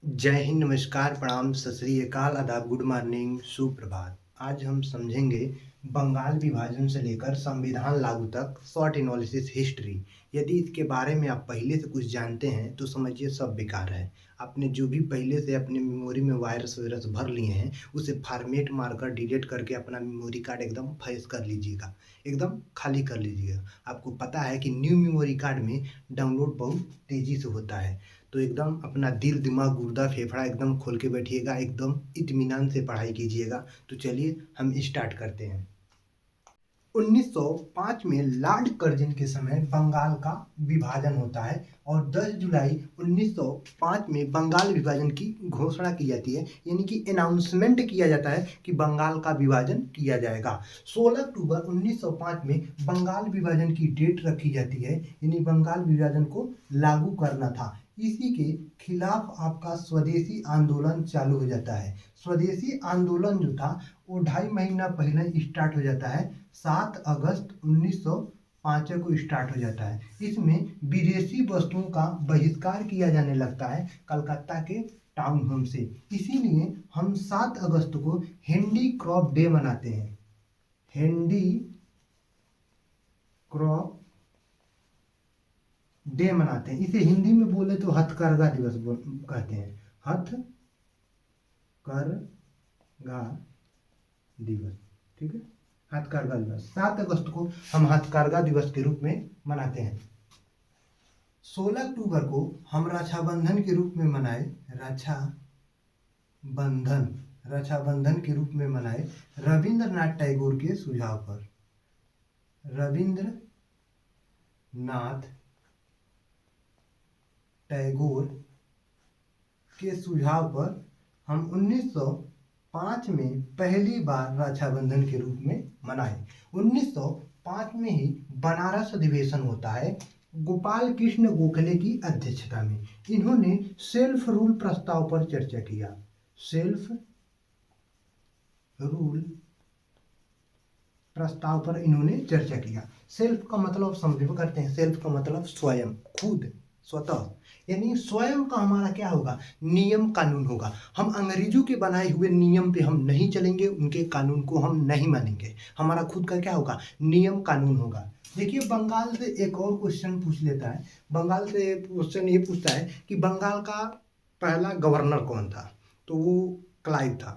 जय हिंद, नमस्कार, प्रणाम, सत श्री अकाल, आदाब, गुड मॉर्निंग, सुप्रभात। आज हम समझेंगे बंगाल विभाजन से लेकर संविधान लागू तक शॉर्ट एनालिसिस हिस्ट्री। यदि इसके बारे में आप पहले से कुछ जानते हैं तो समझिए सब बेकार है। आपने जो भी पहले से अपने मेमोरी में वायरस वायरस भर लिए हैं उसे फॉर्मेट मारकर डिलीट करके अपना मेमोरी कार्ड एकदम फ्रेश कर लीजिएगा, एकदम खाली कर लीजिएगा। आपको पता है कि न्यू मेमोरी कार्ड में डाउनलोड बहुत तेज़ी से होता है, तो एकदम अपना दिल दिमाग गुर्दा फेफड़ा एकदम खोल के बैठिएगा, एकदम इत्मीनान से पढ़ाई कीजिएगा। तो चलिए हम स्टार्ट करते हैं। 1905 में लॉर्ड कर्जन के समय बंगाल का विभाजन होता है और 10 जुलाई 1905 में बंगाल विभाजन की घोषणा की जाती है, यानी कि अनाउंसमेंट किया जाता है कि बंगाल का विभाजन किया जाएगा। 16 अक्टूबर 1905 में बंगाल विभाजन की डेट रखी जाती है, यानी बंगाल विभाजन को लागू करना था। इसी के खिलाफ आपका स्वदेशी आंदोलन चालू हो जाता है। स्वदेशी आंदोलन जो था वो 2.5 महीना पहले स्टार्ट हो जाता है। 7 अगस्त 1905 को स्टार्ट हो जाता है। इसमें विदेशी वस्तुओं का बहिष्कार किया जाने लगता है कलकत्ता के टाउन होम से। इसीलिए हम 7 अगस्त को हैंडी क्रॉप डे मनाते हैं। हैंडी क्रॉप डे मनाते हैं। इसे हिंदी में बोले तो हथकरघा दिवस कहते हैं। हथकरघा दिवस, ठीक है, हथकरघा दिवस। 7 अगस्त को हम हथकरघा दिवस के रूप में मनाते हैं। 16 अक्टूबर को हम रक्षाबंधन के रूप में मनाए, रक्षाबंधन के रूप में मनाए रविंद्रनाथ टैगोर के सुझाव पर। रविंद्रनाथ टैगोर के सुझाव पर हम 1905 में पहली बार रक्षाबंधन के रूप में मनाए। 1905 में ही बनारस अधिवेशन होता है गोपाल कृष्ण गोखले की अध्यक्षता में। इन्होंने सेल्फ रूल प्रस्ताव पर चर्चा किया। सेल्फ रूल प्रस्ताव पर इन्होंने चर्चा किया। सेल्फ का मतलब समझो करते हैं, सेल्फ का मतलब स्वयं, खुद, स्वतः, यानी स्वयं का हमारा क्या होगा, नियम कानून होगा। हम अंग्रेजों के बनाए हुए नियम पे हम नहीं चलेंगे, उनके कानून को हम नहीं मानेंगे। हमारा खुद का क्या होगा, नियम कानून होगा। देखिए बंगाल से एक और क्वेश्चन पूछ लेता है। बंगाल से क्वेश्चन ये पूछता है कि बंगाल का पहला गवर्नर कौन था, तो वो क्लाइव था।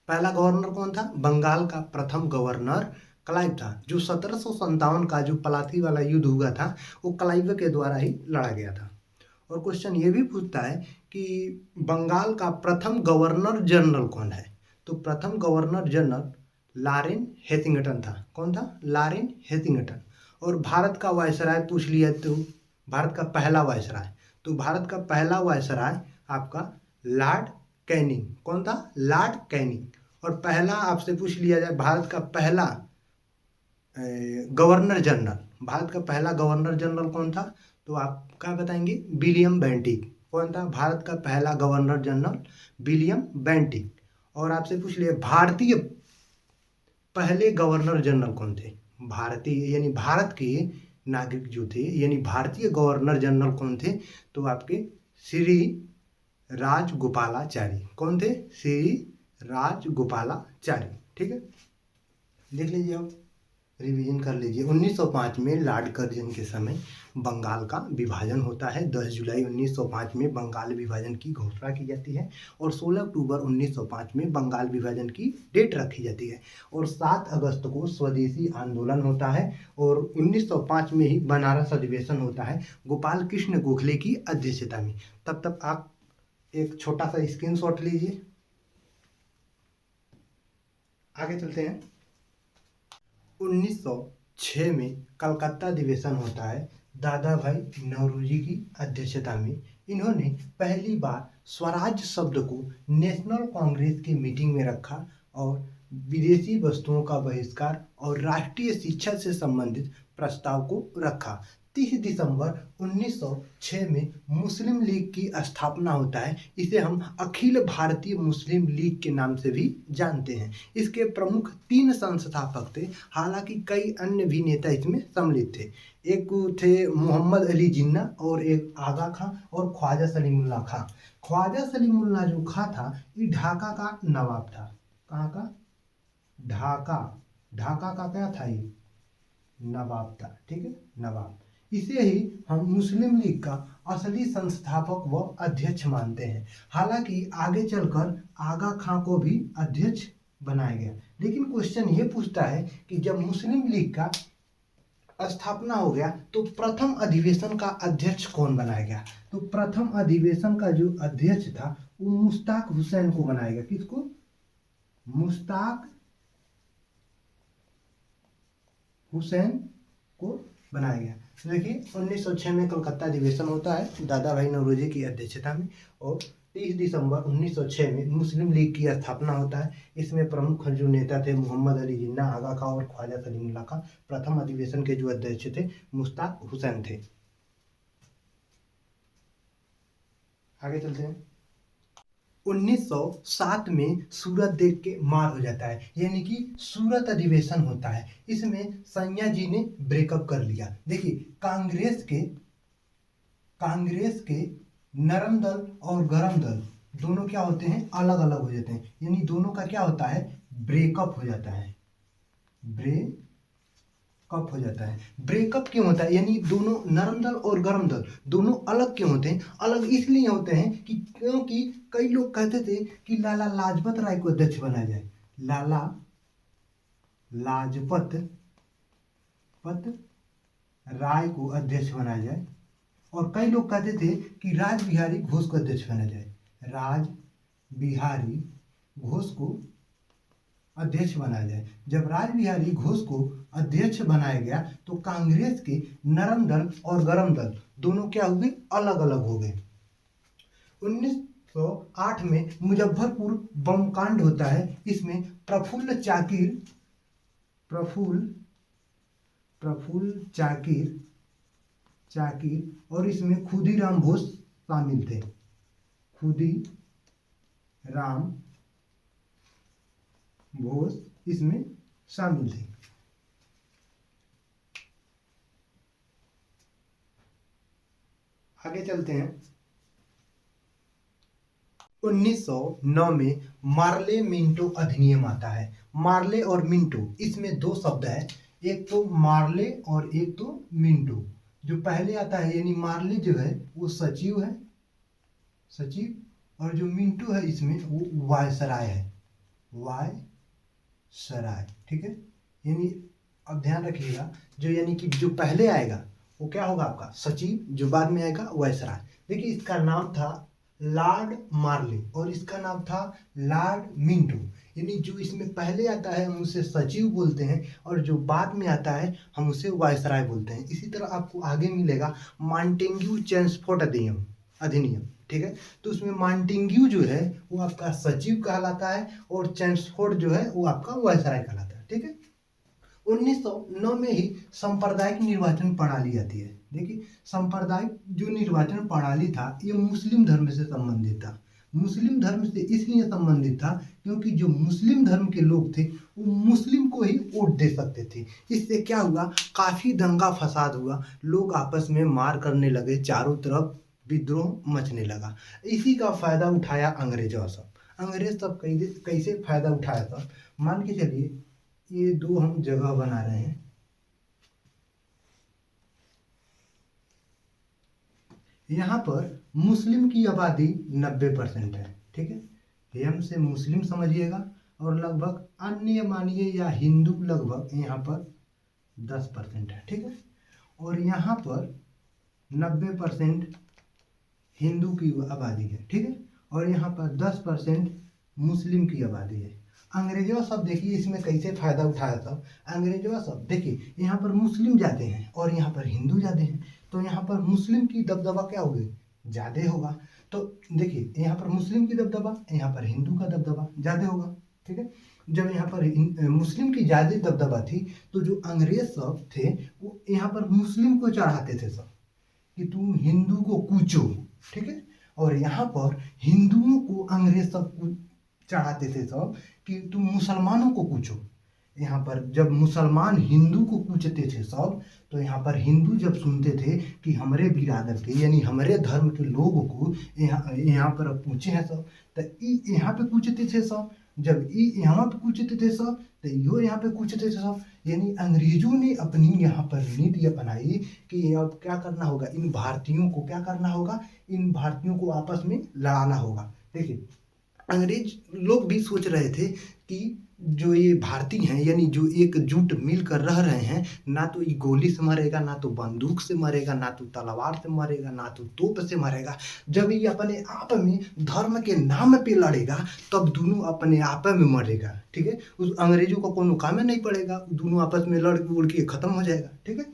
पहला गवर्नर कौन था, बंगाल का प्रथम गवर्नर क्लाइव था। जो 1757 का जो पलासी वाला युद्ध हुआ था वो क्लाइव के द्वारा ही लड़ा गया था। और क्वेश्चन ये भी पूछता है कि बंगाल का प्रथम गवर्नर जनरल कौन है, तो प्रथम गवर्नर जनरल लॉरेन हेथिंगटन था। कौन था, लॉरेन हेथिंगटन। और भारत का वायसराय पूछ लिया तो भारत का पहला वायसराय, तो भारत का पहला वायसराय आपका लॉर्ड कैनिंग। कौन था, लॉर्ड कैनिंग। और पहला आपसे पूछ लिया जाए भारत का पहला गवर्नर जनरल, भारत का पहला गवर्नर जनरल कौन था, तो आप क्या बताएंगे, विलियम बेंटिक। कौन था भारत का पहला गवर्नर जनरल, विलियम बेंटिक। और आपसे पूछ लिया भारतीय पहले गवर्नर जनरल कौन थे, भारतीय यानी भारत के नागरिक जो थे, यानी भारतीय गवर्नर जनरल कौन थे, तो आपके श्री राजगोपालाचारी। कौन थे, श्री राजगोपालाचारी। ठीक है, देख लीजिए, आप रिवीजन कर लीजिए। 1905 में लॉर्ड कर्जन के समय बंगाल का विभाजन होता है। 10 जुलाई 1905 में बंगाल विभाजन की घोषणा की जाती है और 16 अक्टूबर 1905 में बंगाल विभाजन की डेट रखी जाती है और 7 अगस्त को स्वदेशी आंदोलन होता है और 1905 में ही बनारस अधिवेशन होता है गोपाल कृष्ण गोखले की अध्यक्षता में। तब तक आप एक छोटा सा स्क्रीनशॉट लीजिए, आगे चलते हैं। 1906 में कलकत्ता अधिवेशन होता है दादा भाई नौरोजी की अध्यक्षता में। इन्होंने पहली बार स्वराज शब्द को नेशनल कांग्रेस की मीटिंग में रखा और विदेशी वस्तुओं का बहिष्कार और राष्ट्रीय शिक्षा से संबंधित प्रस्ताव को रखा। 30 दिसंबर 1906 में मुस्लिम लीग की स्थापना होता है। इसे हम अखिल भारतीय मुस्लिम लीग के नाम से भी जानते हैं। इसके प्रमुख 3 संस्थापक थे, हालांकि कई अन्य भी नेता इसमें सम्मिलित थे। एक थे मोहम्मद अली जिन्ना और एक आगा खां और ख्वाजा सलीमुल्लाह खां। ख्वाजा सलीमुल्लाह जो खां था ये ढाका का नवाब था। कहाँ का? ढाका। ढाका का क्या था? ये नवाब था। ठीक है, नवाब। इसे ही हम मुस्लिम लीग का असली संस्थापक व अध्यक्ष मानते हैं। हालांकि आगे चलकर आगा खां को भी अध्यक्ष बनाया गया। लेकिन क्वेश्चन ये पूछता है कि जब मुस्लिम लीग का स्थापना हो गया तो प्रथम अधिवेशन का अध्यक्ष कौन बनाया गया? तो प्रथम अधिवेशन का जो अध्यक्ष था वो मुश्ताक हुसैन को बनाया गया। किसको? मुश्ताक हुसैन को बनाया गया। तो देखिए 1906 में कलकत्ता अधिवेशन होता है दादा भाई नौरोजी की अध्यक्षता में, और 30 दिसंबर 1906 में मुस्लिम लीग की स्थापना होता है। इसमें प्रमुख जो नेता थे मोहम्मद अली जिन्ना, आगा खां और ख्वाजा सलीमुल्लाह खां। प्रथम अधिवेशन के जो अध्यक्ष थे मुश्ताक हुसैन थे। आगे चलते हैं। 1907 में सूरत देख के मार हो जाता है, यानी कि सूरत अधिवेशन होता है। इसमें संजय जी ने ब्रेकअप कर लिया। देखिए कांग्रेस के नरम दल और गरम दल दोनों क्या होते हैं? अलग अलग हो जाते हैं, यानी दोनों का क्या होता है? ब्रेकअप हो जाता है। ब्रेकअप हो जाता है। ब्रेकअप क्यों होता है? यानी दोनों नरम दल और गरम दल दोनों अलग क्यों होते हैं? अलग इसलिए होते हैं कि क्योंकि कई लोग कहते थे कि लाला लाजपत राय को अध्यक्ष बनाया जाए। लाला लाजपत राय को अध्यक्ष बनाया जाए, और कई लोग कहते थे कि राज बिहारी घोष को अध्यक्ष बनाया जाए। राज बिहारी घोष को अध्यक्ष बनाया जाए। जब राज बिहारी घोष को अध्यक्ष बनाया गया तो कांग्रेस के नरम दल और गरम दल दोनों क्या हो गए? अलग अलग हो गए। 1908 में मुजफ्फरपुर बम कांड होता है। इसमें प्रफुल्ल चाकिर और इसमें खुदीराम बोस शामिल थे। खुदीराम बोस इसमें शामिल थे। आगे चलते हैं। 1909 में मार्ले मिंटो अधिनियम आता है। मार्ले और मिंटो इसमें 2 शब्द है, एक तो मार्ले और एक तो मिंटो। जो पहले आता है यानी मार्ले जो है वो सचिव है, और जो मिंटो है इसमें वो वायसराय है, वायसराय। ठीक है, यानी अब ध्यान रखिएगा, जो यानी कि जो पहले आएगा वो क्या होगा? आपका सचिव, जो बाद में आएगा वायसराय। देखिए इसका नाम था लॉर्ड मार्ले और इसका नाम था लॉर्ड मिंटो। यानी जो इसमें पहले आता है हम उसे सचिव बोलते हैं, और जो बाद में आता है हम उसे वायसराय बोलते हैं। इसी तरह आपको आगे मिलेगा मॉन्टेग्यू चेम्सफोर्ड अधिनियम। ठीक है, तो उसमें मॉन्टेग्यू जो है वो आपका सचिव कहलाता है और चेम्सफोर्ड जो है वो आपका वायसराय कहलाता है। ठीक है, 1909 में ही सांप्रदायिक निर्वाचन प्रणाली आती है। देखिए सांप्रदायिक जो निर्वाचन प्रणाली था ये मुस्लिम धर्म से संबंधित था। मुस्लिम धर्म से इसलिए संबंधित था क्योंकि जो मुस्लिम धर्म के लोग थे वो मुस्लिम को ही वोट दे सकते थे। इससे क्या हुआ? काफी दंगा फसाद हुआ, लोग आपस में मार करने लगे, चारों तरफ विद्रोह मचने लगा। इसी का फायदा उठाया अंग्रेज सब कैसे फायदा उठाया था? मान के चलिए ये 2 हम जगह बना रहे हैं। यहाँ पर मुस्लिम की आबादी 90% है। ठीक है, एम से मुस्लिम समझिएगा, और लगभग अन्य मानिए या हिंदू लगभग यहाँ पर 10% है। ठीक है, और यहाँ पर 90% हिंदू की आबादी है। ठीक है, और यहाँ पर 10% मुस्लिम की आबादी है। अंग्रेजों सब देखिए इसमें कैसे फायदा उठाया था। अंग्रेजों सब देखिए यहाँ पर मुस्लिम ज़्यादा हैं और यहाँ पर हिंदू ज़्यादा हैं, तो यहाँ पर मुस्लिम की दबदबा क्या होगी? ज़्यादा होगा। तो देखिए यहाँ पर मुस्लिम की दबदबा, यहाँ पर हिंदू का दबदबा ज़्यादा होगा। ठीक है, जब यहाँ पर मुस्लिम की ज़्यादा दबदबा थी, तो जो अंग्रेज सब थे वो यहाँ पर मुस्लिम को चढ़ाते थे सब, कि तुम हिंदू को कूचो, ठीक है। और यहाँ पर हिंदुओं को अंग्रेज सब चढ़ाते थे सब, कि तुम मुसलमानों को कूचो। यहाँ पर जब मुसलमान हिंदू को कूचते थे सब, तो यहाँ पर हिंदू जब सुनते थे कि हमारे बिरादर के यानी हमारे धर्म के लोगों को यहाँ पर अब पूछे हैं सब, तो यहाँ पे कूचते थे सब। जब यहाँ पे कूचते थे सब, तो यो यहाँ पे कूचते थे सब। यानी अंग्रेजों ने अपनी यहाँ पर नीति अपनाई कि अब क्या करना होगा, इन भारतीयों को क्या करना होगा, इन भारतीयों को आपस में लड़ाना होगा। देखिए, अंग्रेज लोग भी सोच रहे थे कि जो ये भारतीय हैं, यानी जो एकजुट मिलकर रह रहे हैं, ना तो ये गोली से मरेगा, ना तो बंदूक से मरेगा, ना तो तलवार से मरेगा, ना तो तोप से मरेगा। जब ये अपने आप में धर्म के नाम पे लड़ेगा, तब दोनों अपने आप में मरेगा, ठीक है। उस अंग्रेजों को कोनो काम में नहीं पड़ेगा, दोनों आपस में लड़ उड़ के खत्म हो जाएगा, ठीक है।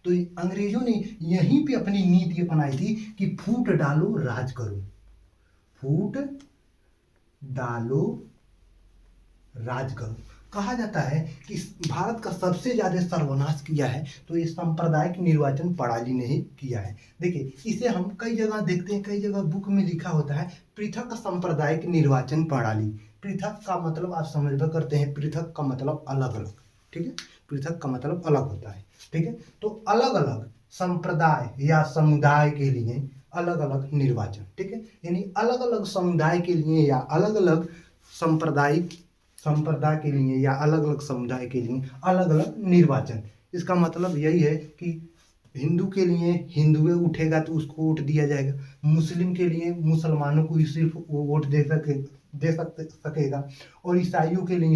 तो अंग्रेजों ने यहीं पे अपनी नीति अपनाई थी कि फूट डालो राज करो, फूट डालो राज करो। कहा जाता है कि भारत का सबसे ज्यादा सर्वनाश किया है तो ये सांप्रदायिक निर्वाचन प्रणाली ने ही किया है। देखिए, इसे हम कई जगह देखते हैं, कई जगह बुक में लिखा होता है पृथक सांप्रदायिक निर्वाचन प्रणाली। पृथक का मतलब आप समझ करते हैं, पृथक का मतलब अलग अलग, ठीक है। पृथक का मतलब अलग होता है, ठीक है। तो अलग अलग संप्रदाय या समुदाय के लिए अलग अलग निर्वाचन, ठीक है। यानी अलग अलग समुदाय के लिए या अलग अलग संप्रदाय के लिए या अलग अलग समुदाय के लिए अलग अलग निर्वाचन। इसका मतलब यही है कि हिंदू के लिए हिंदुए उठेगा तो उसको वोट दिया जाएगा, मुस्लिम के लिए मुसलमानों को ही सिर्फ वो वोट दे सकेगा, और ईसाइयों के लिए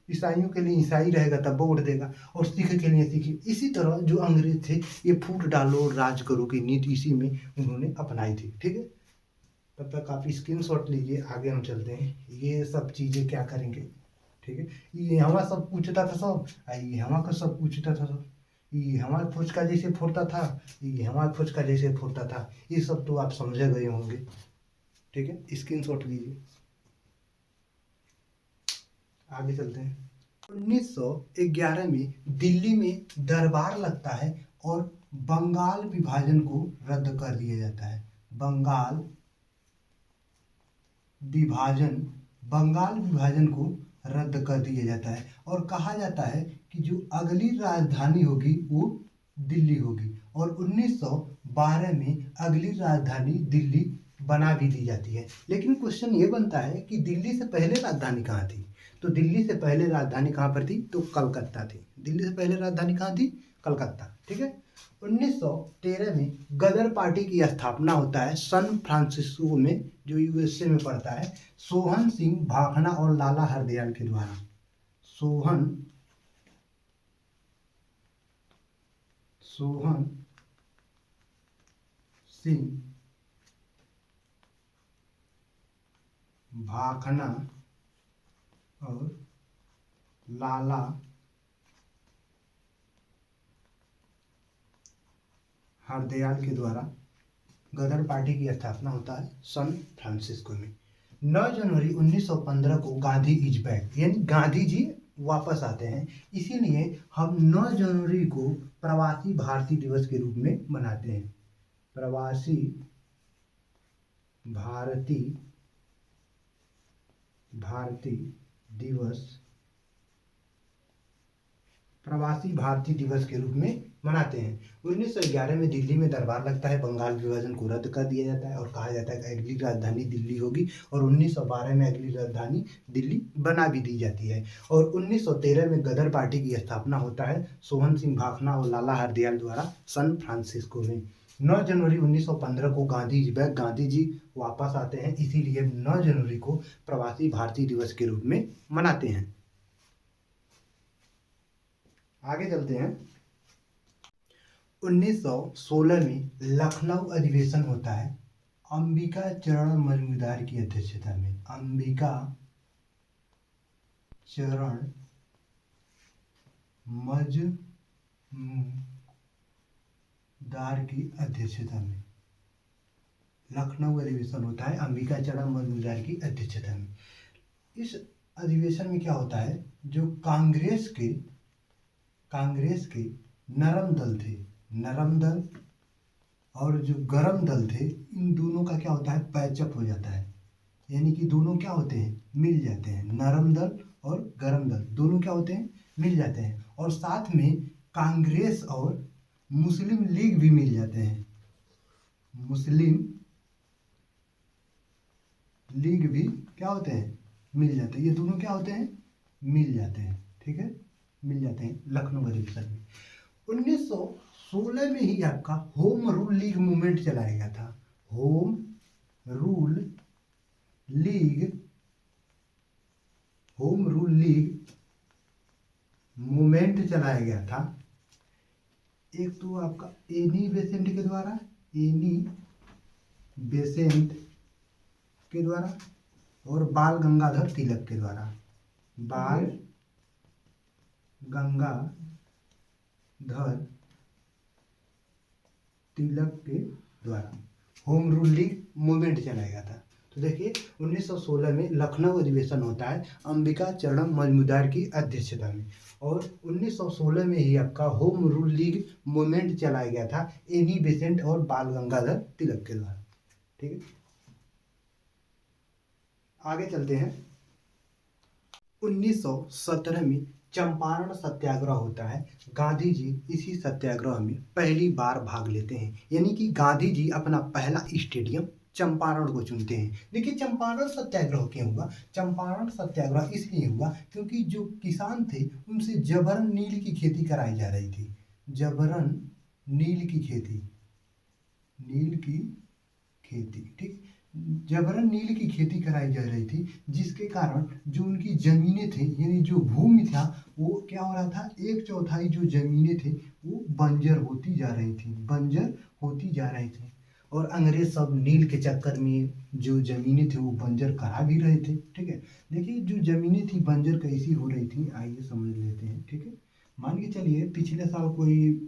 ईसाइयों के लिए ईसाई रहेगा तब वोट देगा, और सिख के लिए सिख। इसी तरह जो अंग्रेज थे, ये फूट डालो राज करो की नीति इसी में उन्होंने अपनाई थी, ठीक है। तब तक आप स्क्रीनशॉट लीजिए, आगे हम चलते हैं। ये सब चीज़ें क्या करेंगे, ठीक है। ये हमारा सब पूछता था सब, ये हमारा का सब पूछता था सब, ये हमारे फुचका जैसे फोड़ता था, ये हमारे फुचका जैसे फोड़ता था। ये सब तो आप समझे गए होंगे, ठीक है। स्क्रीनशॉट लीजिए, आगे चलते हैं। 1911 में दिल्ली में दरबार लगता है और बंगाल विभाजन को रद्द कर दिया जाता है। बंगाल विभाजन को रद्द कर दिया जाता है, और कहा जाता है कि जो अगली राजधानी होगी वो दिल्ली होगी, और 1912 में अगली राजधानी दिल्ली बना भी दी जाती है। लेकिन क्वेश्चन ये बनता है कि दिल्ली से पहले राजधानी कहाँ थी? तो दिल्ली से पहले राजधानी कहाँ पर थी? तो कलकत्ता थी। दिल्ली से पहले राजधानी कहाँ थी? कलकत्ता, ठीक है। 1913 में गदर पार्टी की स्थापना होता है सैन फ्रांसिस्को में, जो यूएसए में पड़ता है, सोहन सिंह भाखड़ा और लाला हरदयाल के द्वारा। सोहन सिंह भाखड़ा और लाला हरदयाल के द्वारा गदर पार्टी की स्थापना होता है सैन फ्रांसिस्को में। 9 जनवरी 1915 को गांधी इज बैक, यानी गांधी जी वापस आते हैं, इसीलिए हम 9 जनवरी को प्रवासी भारतीय दिवस के रूप में मनाते हैं। प्रवासी भारतीय दिवस के रूप में मनाते हैं। 1911 में दिल्ली में दरबार लगता है, बंगाल विभाजन को रद्द कर दिया जाता है, और कहा जाता है कि अगली राजधानी दिल्ली होगी, और 1912 में अगली राजधानी दिल्ली बना भी दी जाती है। और 1913 में गदर पार्टी की स्थापना होता है सोहन सिंह भाखड़ा और लाला हरदयाल द्वारा सैन फ्रांसिस्को में। 9 जनवरी 1915 को गांधी जी वापस आते हैं, इसीलिए 9 जनवरी को प्रवासी भारतीय दिवस के रूप में मनाते हैं। आगे चलते हैं। 1916 में लखनऊ अधिवेशन होता है अंबिका चरण मजूमदार की अध्यक्षता में। अंबिका चरण मजूमदार की अध्यक्षता में लखनऊ अधिवेशन होता है अंबिका चरण मजूमदार की अध्यक्षता में। इस अधिवेशन में क्या होता है, जो कांग्रेस के नरम दल थे, नरम दल और जो गरम दल थे, इन दोनों का क्या होता है, पैचअप हो जाता है। यानी कि दोनों क्या होते हैं, मिल जाते हैं। नरम दल और गरम दल दोनों क्या होते हैं, मिल जाते हैं। और साथ में कांग्रेस और मुस्लिम लीग भी मिल जाते हैं, मुस्लिम लीग भी क्या होते हैं, मिल जाते हैं। ये दोनों क्या होते हैं, मिल जाते हैं। ठीक है, मिल जाते हैं लखनऊ अधिवेशन में। 1916 में ही आपका होम रूल लीग मूवमेंट चलाया गया था। होम रूल लीग मूवमेंट चलाया गया था। एक तो आपका एनी बेसेंट के द्वारा, एनी बेसेंट के द्वारा और बाल गंगाधर तिलक के द्वारा, बाल गंगाधर तिलक के द्वारा होम रूल लीग मूवमेंट चलाया गया था। तो देखिए 1916 में लखनऊ अधिवेशन होता है अंबिका चरण मजूमदार की अध्यक्षता में, और 1916 में ही आपका होम रूल लीग मूवमेंट चलाया गया था एनी बेसेंट और बाल गंगाधर तिलक के द्वारा। ठीक है, आगे चलते हैं। 1917 में चंपारण सत्याग्रह होता है। गांधी जी इसी सत्याग्रह में पहली बार भाग लेते हैं, यानी कि गांधी जी अपना पहला स्टेडियम चंपारण को चुनते हैं। देखिए चंपारण सत्याग्रह क्यों हुआ, चंपारण सत्याग्रह इसलिए हुआ क्योंकि जो किसान थे उनसे जबरन नील की खेती कराई जा रही थी, जबरन नील की खेती, ठीक, जबरन नील की खेती कराई जा रही थी, जिसके कारण जो उनकी जमीनें थी, यानी जो भूमि था वो क्या हो रहा था, 1/4 जो जमीनें थी वो बंजर होती जा रही थी। और अंग्रेज सब नील के चक्कर में जो जमीनें थी वो बंजर करा भी रहे थे। ठीक है, देखिए जो जमीनें थी बंजर कैसी हो रही थी, आइए समझ लेते हैं। ठीक है, मान के चलिए पिछले साल कोई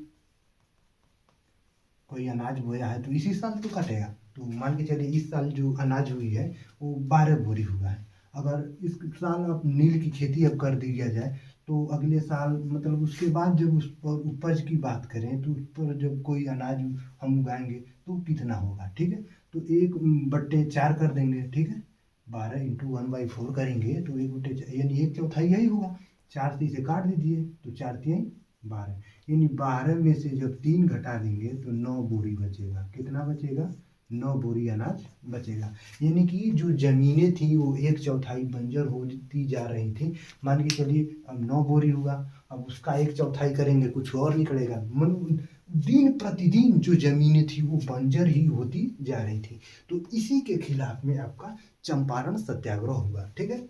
अनाज बोया है तो इसी साल तो कटेगा। तो मान के चलिए इस साल जो अनाज हुई है वो 12 बोरी हुआ है। अगर इस साल अब नील की खेती अब कर दिया जाए तो अगले साल मतलब उसके बाद जब उस पर उपज की बात करें तो उस पर जब कोई अनाज हम उगाएंगे तो कितना होगा। ठीक है, तो 1/4 कर देंगे। ठीक है, 12 × 1/4 करेंगे तो 1/4 यानी 1/4 यही होगा। 4 से इसे काट दीजिए तो 4×3 12, यानी 12 में से जब 3 घटा देंगे तो 9 बोरी बचेगा। कितना बचेगा, 9 बोरी अनाज बचेगा। यानी कि जो ज़मीनें थी वो 1/4 बंजर होती जा रही थी। मान के चलिए अब 9 बोरी हुआ, अब उसका 1/4 करेंगे कुछ और निकलेगा। दिन प्रतिदिन जो ज़मीनें थी वो बंजर ही होती जा रही थी। तो इसी के खिलाफ में आपका चंपारण सत्याग्रह हुआ। ठीक है,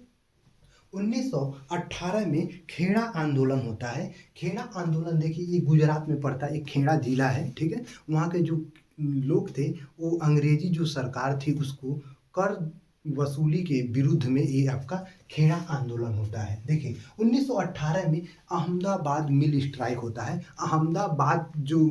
1918 में खेड़ा आंदोलन होता है। खेड़ा आंदोलन देखिए ये गुजरात में पड़ता है, एक खेड़ा जिला है। ठीक है, वहाँ के जो लोग थे वो अंग्रेजी जो सरकार थी उसको कर वसूली के विरुद्ध में ये आपका खेड़ा आंदोलन होता है। देखिए 1918 में अहमदाबाद मिल स्ट्राइक होता है। अहमदाबाद जो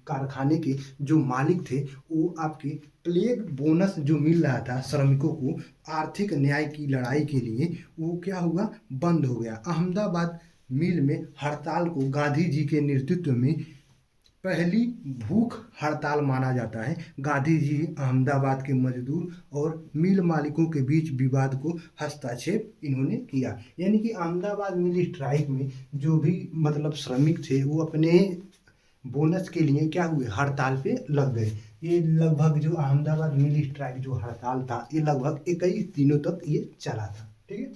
कारखाने के जो मालिक थे वो आपके प्लेग बोनस जो मिल रहा था श्रमिकों को आर्थिक न्याय की लड़ाई के लिए, वो क्या हुआ, बंद हो गया। अहमदाबाद मिल में हड़ताल को गांधी जी के नेतृत्व में पहली भूख हड़ताल माना जाता है। गांधी जी अहमदाबाद के मजदूर और मिल मालिकों के बीच विवाद को हस्तक्षेप इन्होंने किया। यानी कि अहमदाबाद मिल स्ट्राइक में जो भी मतलब श्रमिक थे वो अपने बोनस के लिए क्या हुए, हड़ताल पे लग गए। ये लगभग जो अहमदाबाद मिल स्ट्राइक जो हड़ताल था ये लगभग 21 दिनों तक ये चला था। ठीक है,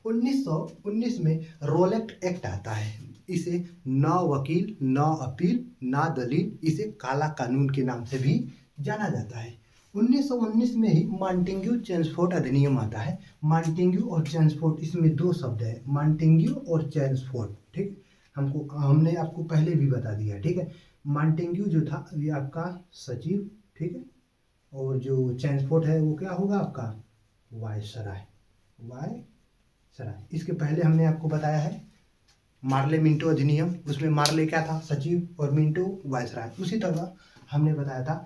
1919 में रोलेक्ट एक्ट आता है। इसे न वकील न अपील न दलील, इसे काला कानून के नाम से भी जाना जाता है। 1919 में ही मॉन्टेग्यू चेम्सफोर्ड अधिनियम आता है। मॉन्टेग्यू और चेम्सफोर्ड इसमें 2 शब्द है, मॉन्टेग्यू और चेम्सफोर्ड। ठीक, हमने आपको पहले भी बता दिया। ठीक है, मॉन्टेग्यू जो था ये आपका सचिव, ठीक है, और जो चेम्सफोर्ड है वो क्या होगा आपका वायसराय। इसके पहले हमने आपको बताया है मार्ले मिंटो अधिनियम, उसमें मार्ले क्या था, सचिव, और मिंटो वायसराय। उसी तरह हमने बताया था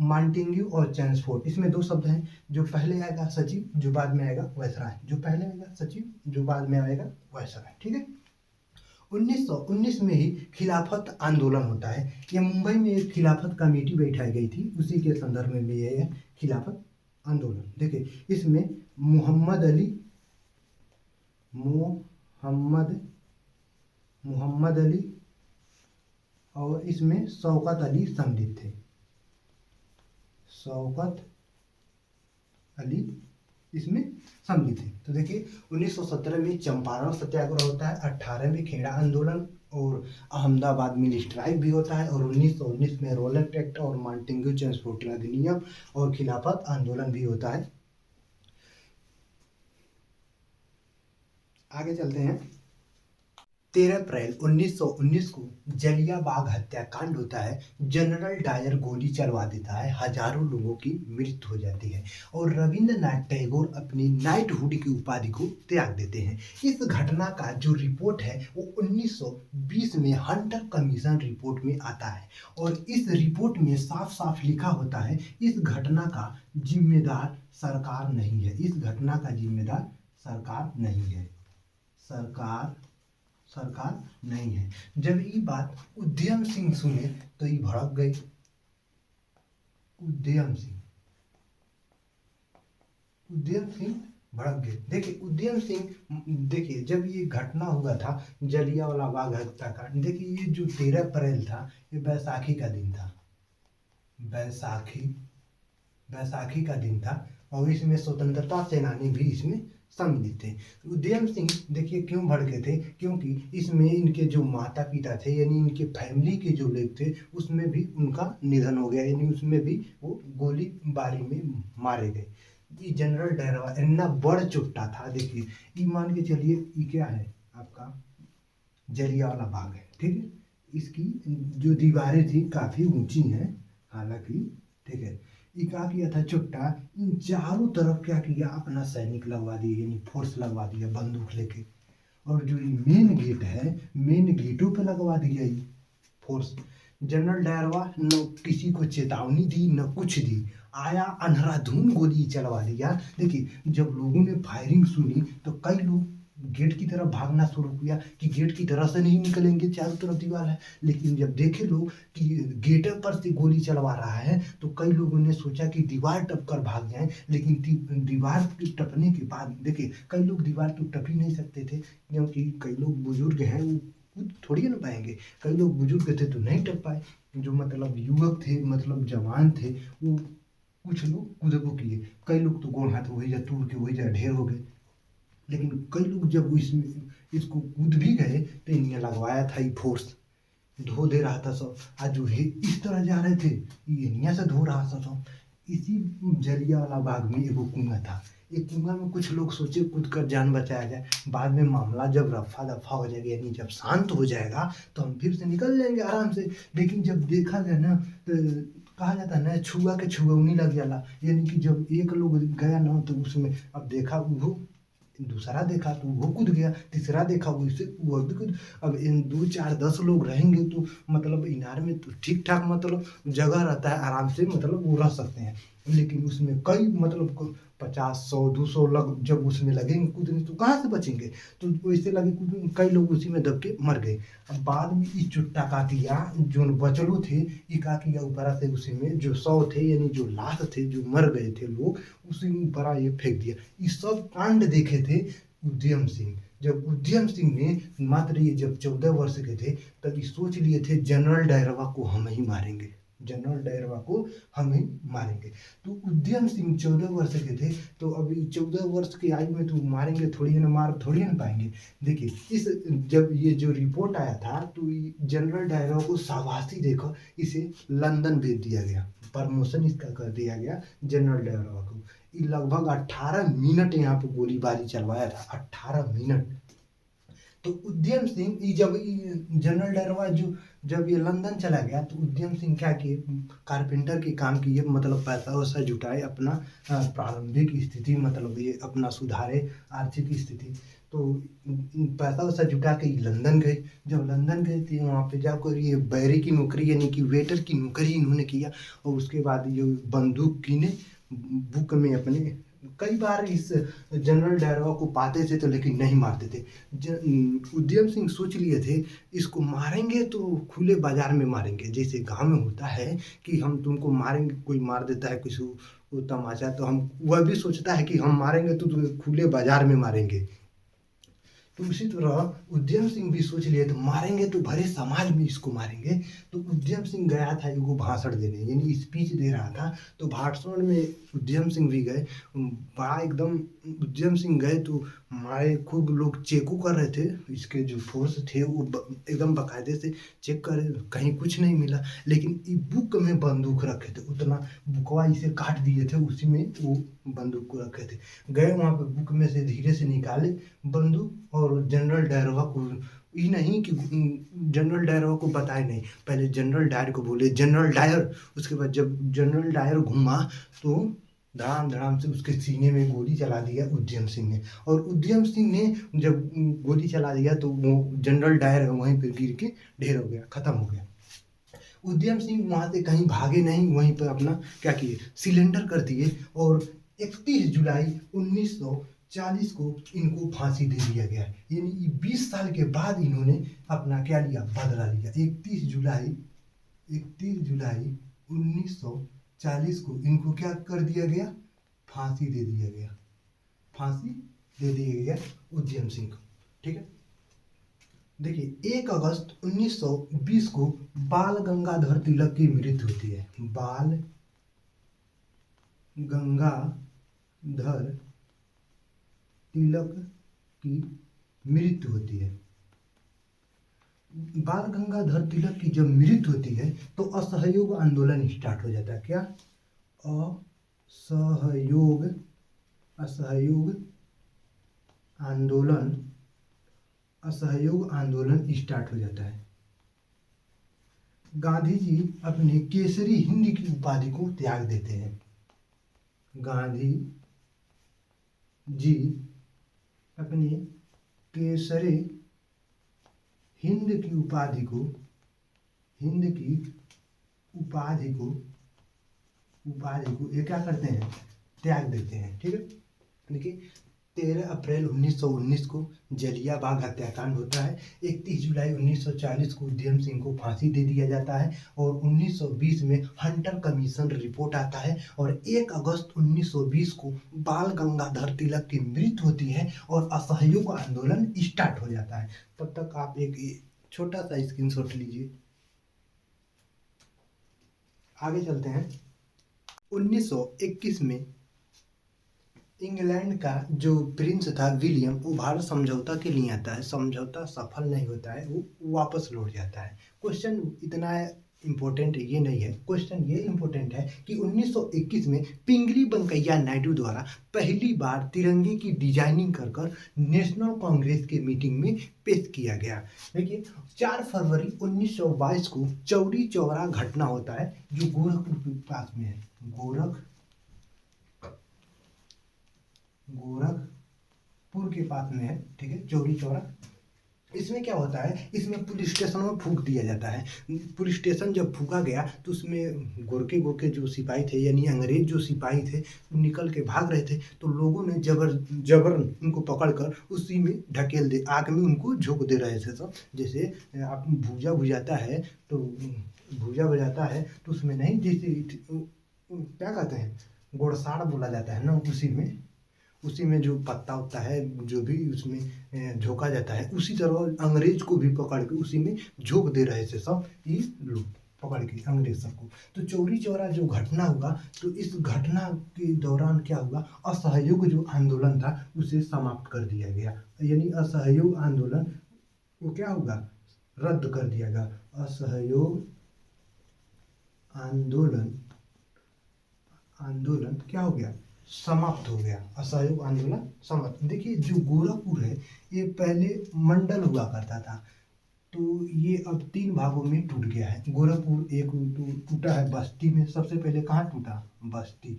मॉन्टेग्यू और चेम्सफोर्ड, इसमें दो शब्द हैं, जो पहले आएगा सचिव, जो बाद में आएगा वायसराय, जो पहले आएगा सचिव, जो बाद में आएगा वायसराय। ठीक है। 1919 में ही खिलाफत आंदोलन होता है। ये मुंबई में एक खिलाफत कमेटी बैठाई गई थी, उसी के संदर्भ में ये है खिलाफत आंदोलन। देखिए इसमें मोहम्मद अली और इसमें शौकत अली सम्मिलित थे। शौकत अली इसमें सम्मिलित थे। तो देखिए 1917 में चंपारण सत्याग्रह होता है, 18 में खेड़ा आंदोलन और अहमदाबाद मिल स्ट्राइक भी होता है, और 1919 में रोलेट एक्ट और मॉन्टेग्यू चेम्सफोर्ड अधिनियम और खिलाफत आंदोलन भी होता है। आगे चलते हैं। 13 अप्रैल 1919 को जलियांवाला हत्याकांड होता है। जनरल डायर गोली चलवा देता है, हजारों लोगों की मृत्यु हो जाती है और रविंद्रनाथ टैगोर अपनी नाइटहुड की उपाधि को त्याग देते हैं। इस घटना का जो रिपोर्ट है वो 1920 में हंटर कमीशन रिपोर्ट में आता है और इस रिपोर्ट में साफ साफ लिखा होता है इस घटना का जिम्मेदार सरकार नहीं है। इस घटना का जिम्मेदार सरकार नहीं है। सरकार नहीं है। जब ये बात उद्यम सिंह सुने तो ये भड़क गई। उद्यम सिंह भड़क गए। देखिए उद्यम सिंह, देखिए जब ये घटना हुआ था जलियांवाला बाग हत्याकांड, देखिए ये जो 13 अप्रैल था ये बैसाखी का दिन था। बैसाखी का दिन था और इसमें स्वतंत्रता सेनानी भी इसमें सम्मिलित थे। उद्यम सिंह देखिए क्यों भड़के थे, क्योंकि इसमें इनके जो माता पिता थे यानी इनके फैमिली के जो लोग थे उसमें भी उनका निधन हो गया, यानी उसमें भी वो गोलीबारी में मारे गए। ये जनरल डायरवा इतना बड़ चुट्टा था। देखिए ये मान के चलिए ये क्या है आपका जलियांवाला बाग है, ठीक है। इसकी जो दीवारें थी काफ़ी ऊंची हैं हालांकि, ठीक है। ये क्या किया था चुट्टा, इन चारों तरफ क्या किया अपना सैनिक लगवा दिए, यानी फोर्स लगवा दिया बंदूक लेके, और जो मेन गेट है मेन गेटों पे लगवा दिया ये फोर्स। जनरल डायरवा न किसी को चेतावनी दी न कुछ दी, आया अंधाधुंध गोली चलवा दिया। देखिए जब लोगों ने फायरिंग सुनी तो कई लोग गेट की तरफ भागना शुरू किया कि गेट की तरफ से नहीं निकलेंगे, चारों तरफ दीवार है। लेकिन जब देखे लोग कि गेट पर से गोली चलवा रहा है तो कई लोगों ने सोचा कि दीवार टप कर भाग जाएं, लेकिन दीवार टपने के बाद देखिए कई लोग दीवार तो टप ही नहीं सकते थे, क्योंकि कई लोग बुजुर्ग हैं वो कूद थोड़ी ना पाएंगे। कई लोग बुजुर्ग थे तो नहीं टप पाए, जो मतलब युवक थे मतलब जवान थे वो कुछ लोग कूदबो किए, कई लोग तो गोड़ हाथ वही जा टूट के वही जा ढेर हो गए। लेकिन कई लोग जब इसको कूद भी गए तो इन्हें लगवाया था ये फोर्स, धो दे रहा था सब। आज जो है इस तरह जा रहे थे ये इन्हीं से धो रहा था सब। इसी जलियांवाला बाग में एक कुआं था, एक कुआं में कुछ लोग सोचे कूद कर जान बचाया जाए। बाद में मामला जब रफा दफा हो जाएगा यानी जब शांत हो जाएगा तो हम फिर से निकल जाएंगे आराम से। लेकिन जब देखा जाए ना तो कहा जाता है ना छुआ के छुआ लग जाला, यानी कि जब एक लोग गया ना तो उसमें अब देखा वो दूसरा देखा तो वो कूद गया, तीसरा देखा वो भी कूद। अब इन 2 4 10 लोग रहेंगे तो मतलब इनार में तो ठीक ठाक मतलब जगह रहता है, आराम से मतलब वो रह सकते हैं। लेकिन उसमें कई मतलब 50 100 200 लग जब उसमें लगेंगे कूदने तो कहाँ से बचेंगे, तो वैसे लगे कूद, कई लोग उसी में दब के मर गए। अब बाद में इस चुट्टा का किया जो बचलू थे ये का किया ऊपर से उसी में जो 100 थे यानी जो लाश थे जो मर गए थे लोग उसी में ऊपर ये फेंक दिया। ये सब कांड देखे थे उद्यम सिंह। जब उद्यम सिंह ने मात्र ये जब 14 वर्ष के थे तब ये सोच लिए थे जनरल डायरवा को हम ही मारेंगे, जनरल डायरवा को हम ही मारेंगे। तो उद्यम सिंह 14 वर्ष के थे, तो अभी 14 वर्ष की आयु में तो मारेंगे थोड़ी ना, मार थोड़ी ना पाएंगे। देखिए इस जब ये जो रिपोर्ट आया था तो जनरल डायरवा को शाबाशी देकर इसे लंदन भेज दिया गया, प्रमोशन इसका कर दिया गया जनरल डायरवा को। ये लगभग 18 मिनट यहाँ पे गोलीबारी चलवाया था, 18 मिनट। तो उद्यम सिंह जब जनरल डायरवा जो जब ये लंदन चला गया तो उद्यम सिंह क्या किए, कारपेंटर के काम किए, मतलब पैसा वैसा जुटाए, अपना प्रारंभिक स्थिति मतलब ये अपना सुधारे आर्थिक स्थिति। तो पैसा वैसा जुटा के लंदन गए। जब लंदन गए थे वहाँ पे जाकर ये बैरी की नौकरी यानी कि वेटर की नौकरी इन्होंने किया, और उसके बाद ये बंदूक कीने बुक में अपने। कई बार इस जनरल डायरवा को पाते थे तो लेकिन नहीं मारते थे। उद्यम सिंह सोच लिए थे इसको मारेंगे तो खुले बाजार में मारेंगे, जैसे गांव में होता है कि हम तुमको मारेंगे, कोई मार देता है किसी को तमाचा, तो हम वह भी सोचता है कि हम मारेंगे तो तुम्हें खुले बाजार में मारेंगे। तो उसी तरह उद्यम सिंह भी सोच लिए तो मारेंगे तो भरे समाज में इसको मारेंगे। तो उद्यम सिंह गया था एगो भाषण देने, यानी स्पीच दे रहा था। तो भाषण में उद्यम सिंह भी गए, बड़ा एकदम उद्यम सिंह गए तो हमारे खूब लोग चेकू कर रहे थे, इसके जो फोर्स थे वो एकदम बाकायदे से चेक करे, कहीं कुछ नहीं मिला। लेकिन बुक में बंदूक रखे थे, उतना बुकवा इसे काट दिए थे, उसी में वो बंदूक को रखे थे। गए वहाँ पे बुक में से धीरे से निकाले बंदूक, और जनरल डायरवा को ही नहीं कि जनरल डायर को बताए नहीं, पहले जनरल डायर को बोले जनरल डायर। उसके बाद जब जनरल डायर घूमा तो धड़ाम धड़ाम से उसके सीने में गोली चला दिया उद्यम सिंह ने। और उद्यम सिंह ने जब गोली चला दिया तो वो जनरल डायर वहीं पर गिर के ढेर हो गया, खत्म हो गया। उद्यम सिंह वहाँ से कहीं भागे नहीं, वहीं पर अपना क्या किए, सिलेंडर कर दिए। और 31 जुलाई 1940 को इनको फांसी दे दिया गया। यानी 20 साल के बाद इन्होंने अपना क्या लिया, बदला लिया। 31 जुलाई 1940 को इनको क्या कर दिया गया, फांसी दे दिया गया, फांसी दे दिया गया उद्यम सिंह को। ठीक है, देखिए 1 अगस्त 1920 को बाल गंगाधर तिलक की मृत्यु होती है। बाल गंगाधर तिलक की मृत्यु होती है। बाल गंगाधर तिलक की जब मृत्यु होती है तो असहयोग आंदोलन स्टार्ट हो जाता है। क्या, असहयोग आंदोलन स्टार्ट हो जाता है। गांधी जी अपने केसरी हिंद की उपाधि को त्याग देते हैं। गांधी जी अपने केसरी हिंद की उपाधि को ये क्या करते हैं, त्याग देते हैं। ठीक है, देखिए 13 अप्रैल 1919 को जलियांवाला हत्याकांड होता है। 31 जुलाई 1940 को उद्यम सिंह को फांसी दे दिया जाता है, और 1920 में हंटर कमीशन रिपोर्ट आता है, और 1 अगस्त 1920 को बाल गंगाधर तिलक की मृत्यु होती है और असहयोग आंदोलन स्टार्ट हो जाता है। तब तक आप एक छोटा सा स्क्रीनशॉट लीजिए। आगे चलते हैं। 1921 में इंग्लैंड का जो प्रिंस था विलियम, वो भारत समझौता के लिए आता है। समझौता सफल नहीं होता है, वो वापस लौट जाता है। क्वेश्चन इतना इम्पोर्टेंट ये नहीं है, क्वेश्चन ये इम्पोर्टेंट है कि 1921 में पिंगली वेंकैया नायडू द्वारा पहली बार तिरंगे की डिजाइनिंग कर नेशनल कांग्रेस के मीटिंग में पेश किया गया। देखिए 4 फरवरी 1922 को चौरी चौरा घटना होता है, जो गोरखपुर के पास में है। गोरखपुर के पास में है। ठीक है, चौरी चौरा। इसमें क्या होता है, इसमें पुलिस स्टेशन में फूंक दिया जाता है। पुलिस स्टेशन जब फूंका गया तो उसमें गोरखे जो सिपाही थे, यानी अंग्रेज जो सिपाही थे, वो निकल के भाग रहे थे। तो लोगों ने जबर उनको पकड़कर उसी में ढकेल दे, आग में उनको झोंक दे रहे थे। सब जैसे आप भूजा भुजाता है तो उसमें नहीं, जैसे क्या कहते हैं, गोड़साड़ बोला जाता है ना, उसी में जो पत्ता होता है, जो भी उसमें झोंका जाता है, उसी तरह अंग्रेज को भी पकड़ के उसी में झोंक दे रहे थे सब ये लोग, पकड़ के अंग्रेज सबको। तो चौरी चौरा जो घटना हुआ, तो इस घटना के दौरान क्या हुआ, असहयोग जो आंदोलन था उसे समाप्त कर दिया गया। यानी असहयोग आंदोलन वो क्या होगा, रद्द कर दिया गया। असहयोग आंदोलन क्या हो गया, समाप्त हो गया। असहयोग आंदोलन समाप्त। देखिए जो गोरखपुर है ये पहले मंडल हुआ करता था, तो ये अब 3 भागों में टूट गया है। गोरखपुर एक टूटा है बस्ती में। सबसे पहले कहाँ टूटा, बस्ती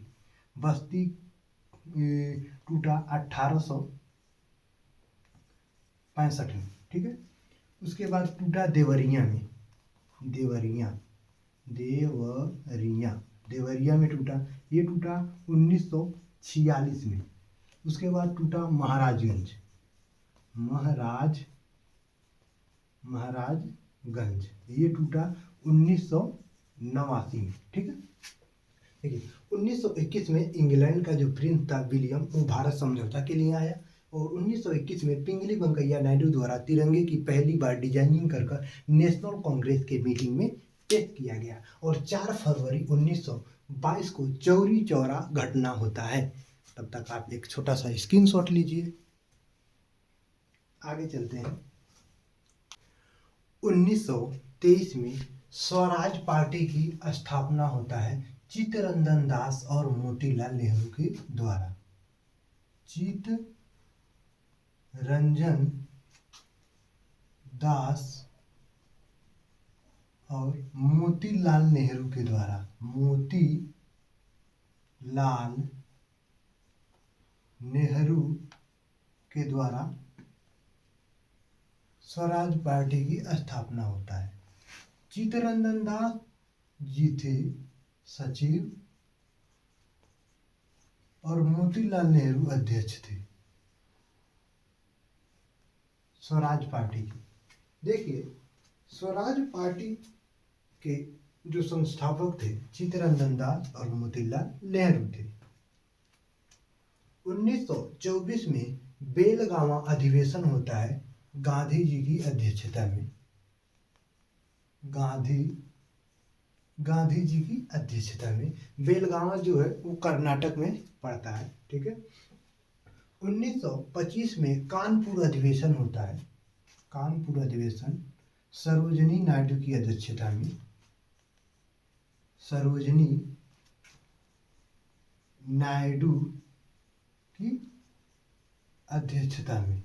टूटा 65 में, ठीक है। उसके बाद टूटा देवरिया में, देवरिया देवरिया में टूटा, ये टूटा 1946 में। उसके बाद टूटा महाराजगंज, ये टूटा 1989 में, ठीक है। देखिए 1921 में इंग्लैंड का जो प्रिंस था विलियम, वो भारत समझौता के लिए आया और 1921 में पिंगली वेंकैया नायडू द्वारा तिरंगे की पहली बार डिजाइनिंग कर नेशनल कांग्रेस के मीटिंग में पेश किया गया और 4 फरवरी 1922 को चौरी चौरा घटना होता है। तब तक आप एक छोटा सा स्क्रीनशॉट लीजिए। आगे चलते हैं। 1923 में स्वराज पार्टी की स्थापना होता है चित्तरंजन दास और मोतीलाल नेहरू के द्वारा। चित्तरंजन दास और मोतीलाल नेहरू के द्वारा, मोतीलाल नेहरू के द्वारा स्वराज पार्टी की स्थापना होता है। चित्तरंजन दास जी थे सचिव और मोतीलाल नेहरू अध्यक्ष थे स्वराज पार्टी की। देखिए स्वराज पार्टी के जो संस्थापक थे चित्तरंजन दास और मोतीलाल नेहरू थे। 1924 में बेलगावा अधिवेशन होता है गांधी जी की अध्यक्षता में, गांधी जी की अध्यक्षता में। बेलगावा जो है वो कर्नाटक में पड़ता है, ठीक है। 1925 में कानपुर अधिवेशन होता है, कानपुर अधिवेशन सरोजिनी नायडू की अध्यक्षता में, सरोजिनी नायडू की अध्यक्षता में।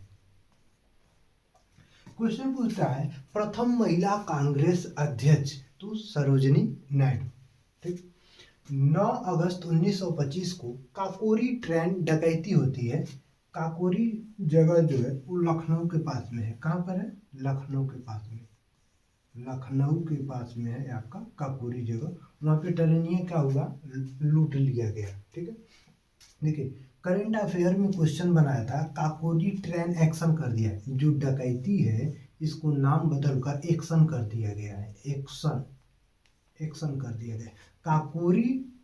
क्वेश्चन पूछता है प्रथम महिला कांग्रेस अध्यक्ष, तो सरोजिनी नायडू, ठीक। 9 अगस्त 1925 को काकोरी ट्रेन डकैती होती है। काकोरी जगह जो है वो लखनऊ के पास में है। कहाँ पर है? लखनऊ के पास में, लखनऊ के पास में है आपका काकोरी जगह। वहाँ पे टरेनिया क्या हुआ, लूट लिया गया, ठीक है। देखिए करंट अफेयर में क्वेश्चन बनाया था, काकोरी ट्रेन एक्शन कर दिया है, जो डकैती है इसको नाम बदलकर एक्शन कर दिया गया है, एक्शन कर दिया गया है। काकोरी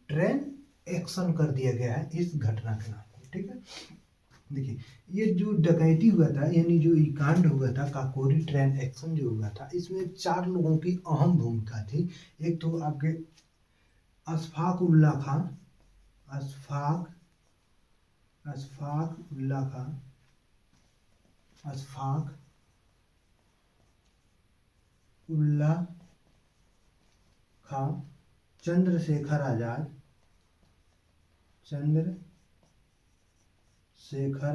ट्रेन एक्शन कर दिया गया है इस घटना के नाम को, ठीक है। देखिए ये जो डकैती हुआ था, यानी जो ये कांड हुआ था काकोरी ट्रेन एक्शन जो हुआ था, इसमें 4 लोगों की अहम भूमिका थी। एक तो आपके अशफाक उल्ला खां, अशफाक उल्ला खां, चंद्रशेखर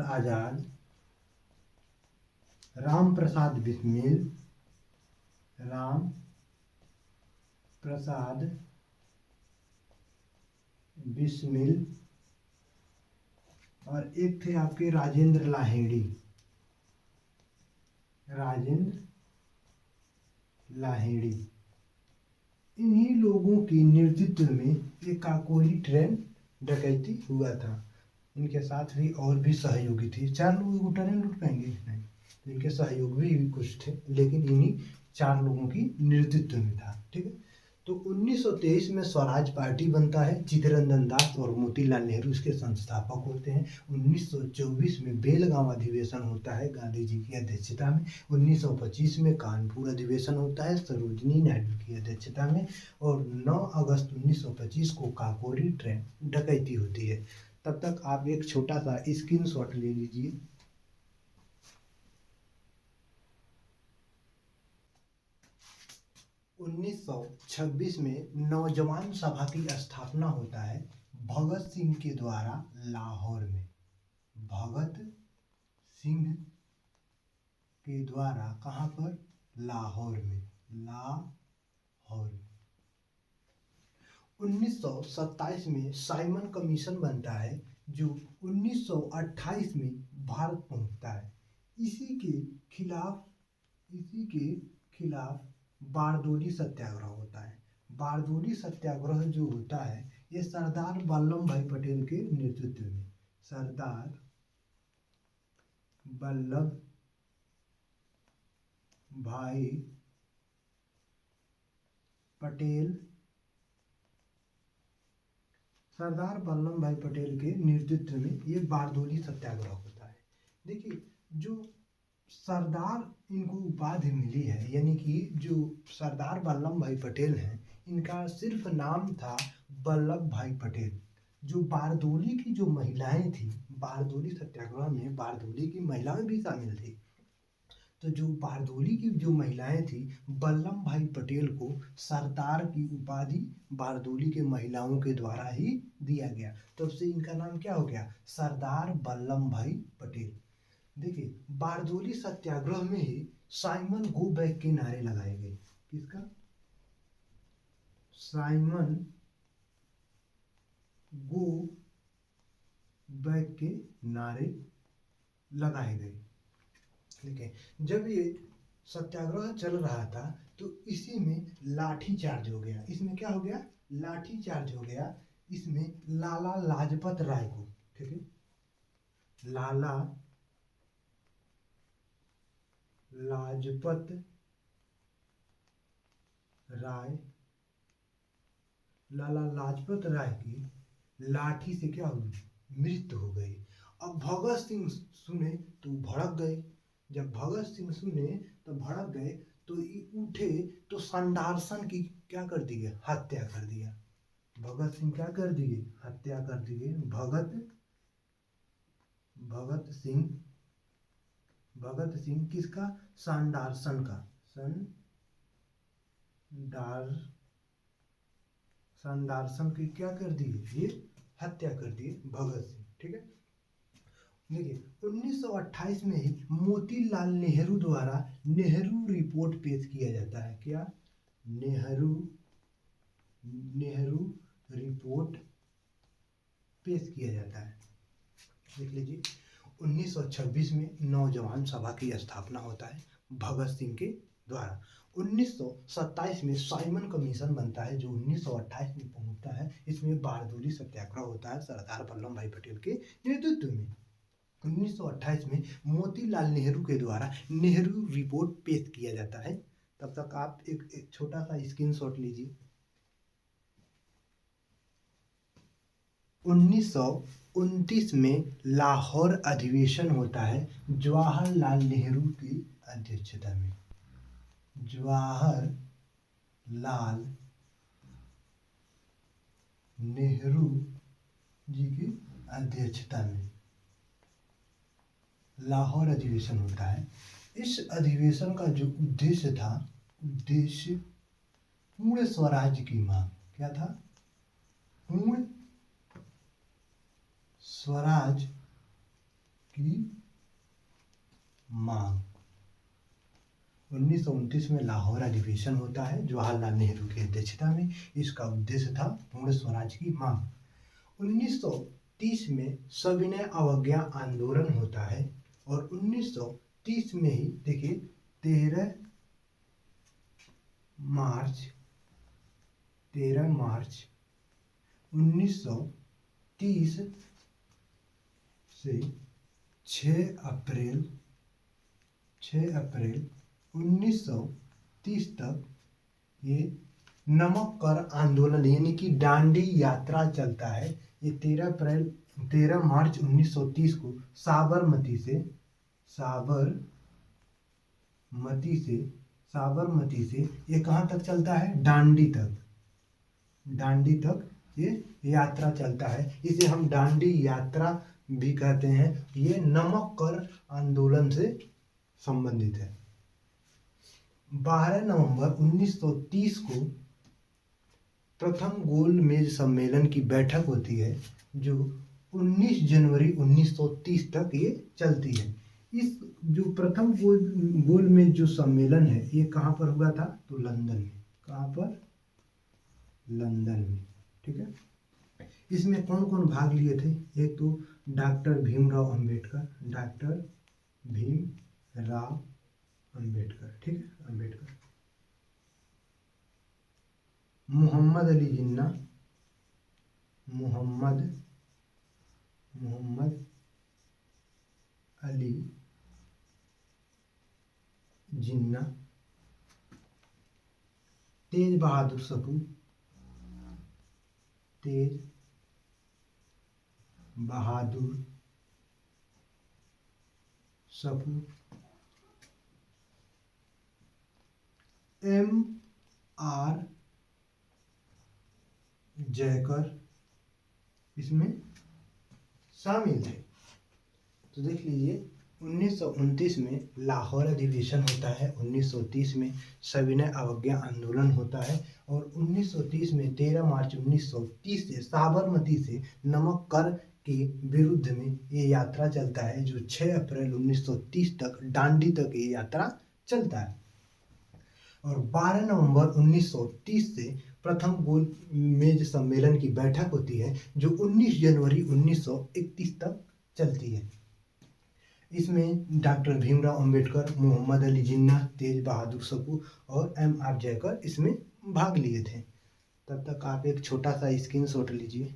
आजाद, राम प्रसाद बिस्मिल और एक थे आपके राजेंद्र लाहिड़ी। इन्हीं लोगों के नेतृत्व में ये काकोरी ट्रेन डकैती हुआ था। इनके साथ भी और भी सहयोगी थे। 4 लोग को ट्रेन लूट पाएंगे नहीं, तो इनके सहयोगी भी कुछ थे, लेकिन इन्हीं 4 लोगों की नेतृत्व में था, ठीक है। तो 1923 में स्वराज पार्टी बनता है, चित्तरंजन दास और मोतीलाल नेहरू इसके संस्थापक होते हैं। 1924 में बेलगाम अधिवेशन होता है गांधी जी की अध्यक्षता में। 1925 में कानपुर अधिवेशन होता है सरोजिनी नायडू की अध्यक्षता में। और 9 अगस्त 1925 को काकोरी ट्रेन डकैती होती है। तब तक आप एक छोटा सा स्क्रीनशॉट ले लीजिए। उन्नीस 1926 में नौजवान सभा की स्थापना होता है भगत सिंह के द्वारा लाहौर में। भगत सिंह के द्वारा कहाँ पर? लाहौर में। 1927 में साइमन कमीशन बनता है जो 1928 में भारत पहुंचता है। इसी के खिलाफ बारदोली सत्याग्रह होता है। बारदोली सत्याग्रह जो होता है ये सरदार वल्लभ भाई पटेल के नेतृत्व में, सरदार वल्लभ भाई पटेल, सरदार वल्लभ भाई पटेल के नेतृत्व में ये बारदोली सत्याग्रह होता है। देखिए जो सरदार इनको उपाधि मिली है, यानी कि जो सरदार वल्लभ भाई पटेल हैं इनका सिर्फ नाम था वल्लभ भाई पटेल। जो बारदोली की जो महिलाएं थी, बारदोली सत्याग्रह में बारदोली की महिलाएं भी शामिल थी। तो जो बारदोली की जो महिलाएं थी, वल्लभ भाई पटेल को सरदार की उपाधि बारदोली के महिलाओं के द्वारा ही दिया गया। तब से इनका नाम क्या हो गया, सरदार वल्लभ भाई पटेल। देखिए बारदोली सत्याग्रह में ही साइमन गो बैक के नारे लगाए गए। किसका, साइमन गो बैक के नारे लगाए गए। ठीक है, जब ये सत्याग्रह चल रहा था तो इसी में लाठी चार्ज हो गया। इसमें क्या हो गया, लाठी चार्ज हो गया। इसमें लाला लाजपत राय को, ठीक है, लाला लाजपत राय, लाला लाजपत राय की लाठी से क्या हुई, मृत्यु हो गई। अब भगत सिंह सुने तो भड़क गए। जब भगत सिंह सुने तो भड़क गए, तो उठे तो संडारसन की क्या कर दिए, हत्या कर दिया। भगत सिंह क्या कर दिए, हत्या कर दिए। भगत सिंह किसका, संडारसन का, संडारसन की क्या कर दिए, ये हत्या कर दिए भगत सिंह। ठीक है, देखिए 1928 में ही मोतीलाल नेहरू द्वारा नेहरू रिपोर्ट पेश किया जाता है। क्या, नेहरू रिपोर्ट पेश किया जाता है। देख लीजिए 1926 में नौजवान सभा की स्थापना होता है भगत सिंह के द्वारा। 1927 में साइमन कमीशन बनता है जो 1928 में पहुंचता है। इसमें बारदोली सत्याग्रह होता है सरदार वल्लभ भाई पटेल के नेतृत्व में। 1928 में मोतीलाल नेहरू के द्वारा नेहरू रिपोर्ट पेश किया जाता है। तब तक आप एक छोटा सा स्क्रीनशॉट लीजिए। 1929 में लाहौर अधिवेशन होता है जवाहरलाल नेहरू की अध्यक्षता में, जवाहरलाल नेहरू जी की अध्यक्षता में लाहौर अधिवेशन होता है। इस अधिवेशन का जो उद्देश्य था, उद्देश्य पूर्ण स्वराज की मांग। क्या था, पूर्ण स्वराज की मांग। 1929 में लाहौर अधिवेशन होता है जवाहरलाल नेहरू की अध्यक्षता में। इसका उद्देश्य था पूर्ण स्वराज की मांग। 1930 में सविनय अवज्ञा आंदोलन होता है और 1930 में ही देखिए 13 मार्च 1930 से 6 अप्रैल 1930 तक ये नमक कर आंदोलन यानी कि डांडी यात्रा चलता है। ये 13 मार्च 1930 को साबरमती से ये कहाँ तक चलता है, डांडी तक ये यात्रा चलता है। इसे हम डांडी यात्रा भी कहते हैं। ये नमक कर आंदोलन से संबंधित है। 12 नवंबर 1930 को प्रथम गोलमेज सम्मेलन की बैठक होती है जो 19 जनवरी 1930 तक ये चलती है। इस जो प्रथम गोलमेज जो सम्मेलन है ये कहाँ पर हुआ था, तो लंदन में। कहाँ पर, लंदन में। ठीक है, इसमें कौन कौन भाग लिए थे, एक तो डॉक्टर भीमराव अंबेडकर, डॉक्टर भीमराव राव अंबेडकर, ठीक है, अंबेडकर। मोहम्मद अली जिन्ना, मोहम्मद अली जिन्ना। तेज बहादुर सप्रू, तेज बहादुर सप्रू। M.R. जयकर इसमें शामिल थे। तो देख लीजिए 1929 में लाहौर अधिवेशन होता है, 1930 में सविनय अवज्ञा आंदोलन होता है और 1930 में 13 मार्च 1930 से साबरमती से नमक कर के विरुद्ध में ये यात्रा चलता है, जो 6 अप्रैल 1930 तक दांडी तक ये यात्रा चलता है। और 12 नवंबर 1930 से प्रथम गोल मेज सम्मेलन की बैठक होती है, जो 19 जनवरी 1931 तक चलती है। इसमें डॉक्टर भीमराव अंबेडकर, मोहम्मद अली जिन्ना, तेज बहादुर सप्रू और M.R. जयकर इसमें भाग लिए थे। तब तक आप एक छोटा सा स्क्रीनशॉट लीजिए।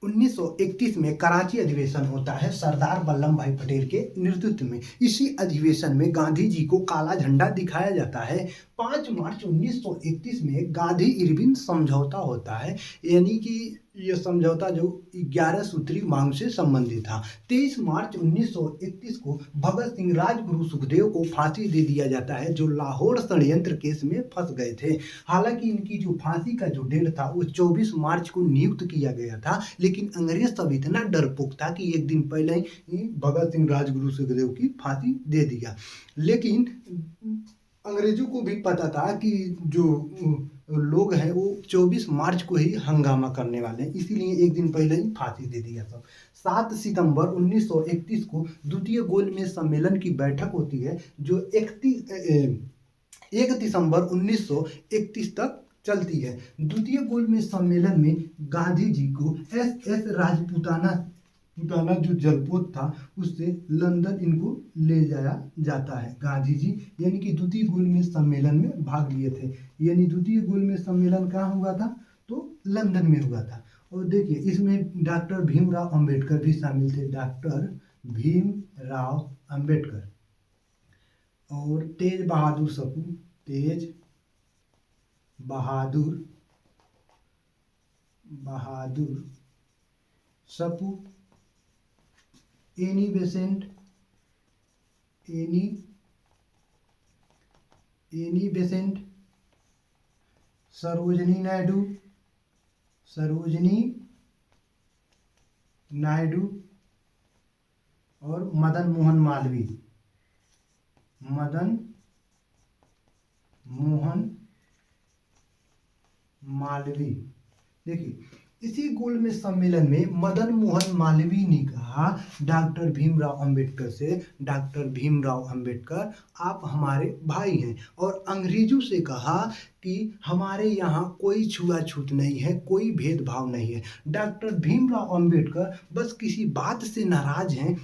1931 में कराची अधिवेशन होता है सरदार वल्लभ भाई पटेल के नेतृत्व में। इसी अधिवेशन में गांधी जी को काला झंडा दिखाया जाता है। 5 मार्च 1931 में गांधी इरविन समझौता होता है, यानी कि यह समझौता जो 11 सूत्री मांग से संबंधित था। 23 मार्च 1931 को भगत सिंह, राजगुरु, सुखदेव को फांसी दे दिया जाता है, जो लाहौर षड्यंत्र केस में फंस गए थे। हालांकि इनकी जो फांसी का जो डेट था वो 24 मार्च को नियुक्त किया गया था, लेकिन अंग्रेज सब इतना डरपोक था कि एक दिन पहले ही भगत सिंह, राजगुरु, सुखदेव की फांसी दे दिया। लेकिन अंग्रेजों को भी पता था कि जो लोग हैं वो 24 मार्च को ही हंगामा करने वाले हैं, इसीलिए एक दिन पहले ही फांसी दे दिया सब। 7 सितंबर 1931 को द्वितीय गोलमेज सम्मेलन की बैठक होती है, जो 1 दिसंबर 1931 तक चलती है। द्वितीय गोलमेज सम्मेलन में गांधी जी को SS राजपूताना जो जलपोत था उससे लंदन इनको ले जाया जाता है। गांधी जी यानी कि द्वितीय गोलमेज सम्मेलन में भाग लिए थे, यानी द्वितीय गोलमेज सम्मेलन कहाँ हुआ था, तो लंदन में हुआ था। और देखिए इसमें डॉक्टर भीमराव अंबेडकर भी शामिल थे, डॉक्टर भीमराव अंबेडकर और तेज बहादुर सप्रू, तेज बहादुर सप्रू, एनी बेसेंट, सरोजनी नायडू और मदन मोहन मालवीय। देखिए इसी गोलमेज सम्मेलन में मदन मोहन मालवीय ने कहा डॉक्टर भीमराव अंबेडकर से, डॉक्टर भीमराव अंबेडकर आप हमारे भाई हैं, और अंग्रेजों से कहा कि हमारे यहाँ कोई छुआछूत नहीं है, कोई भेदभाव नहीं है। डॉक्टर भीमराव अंबेडकर बस किसी बात से नाराज हैं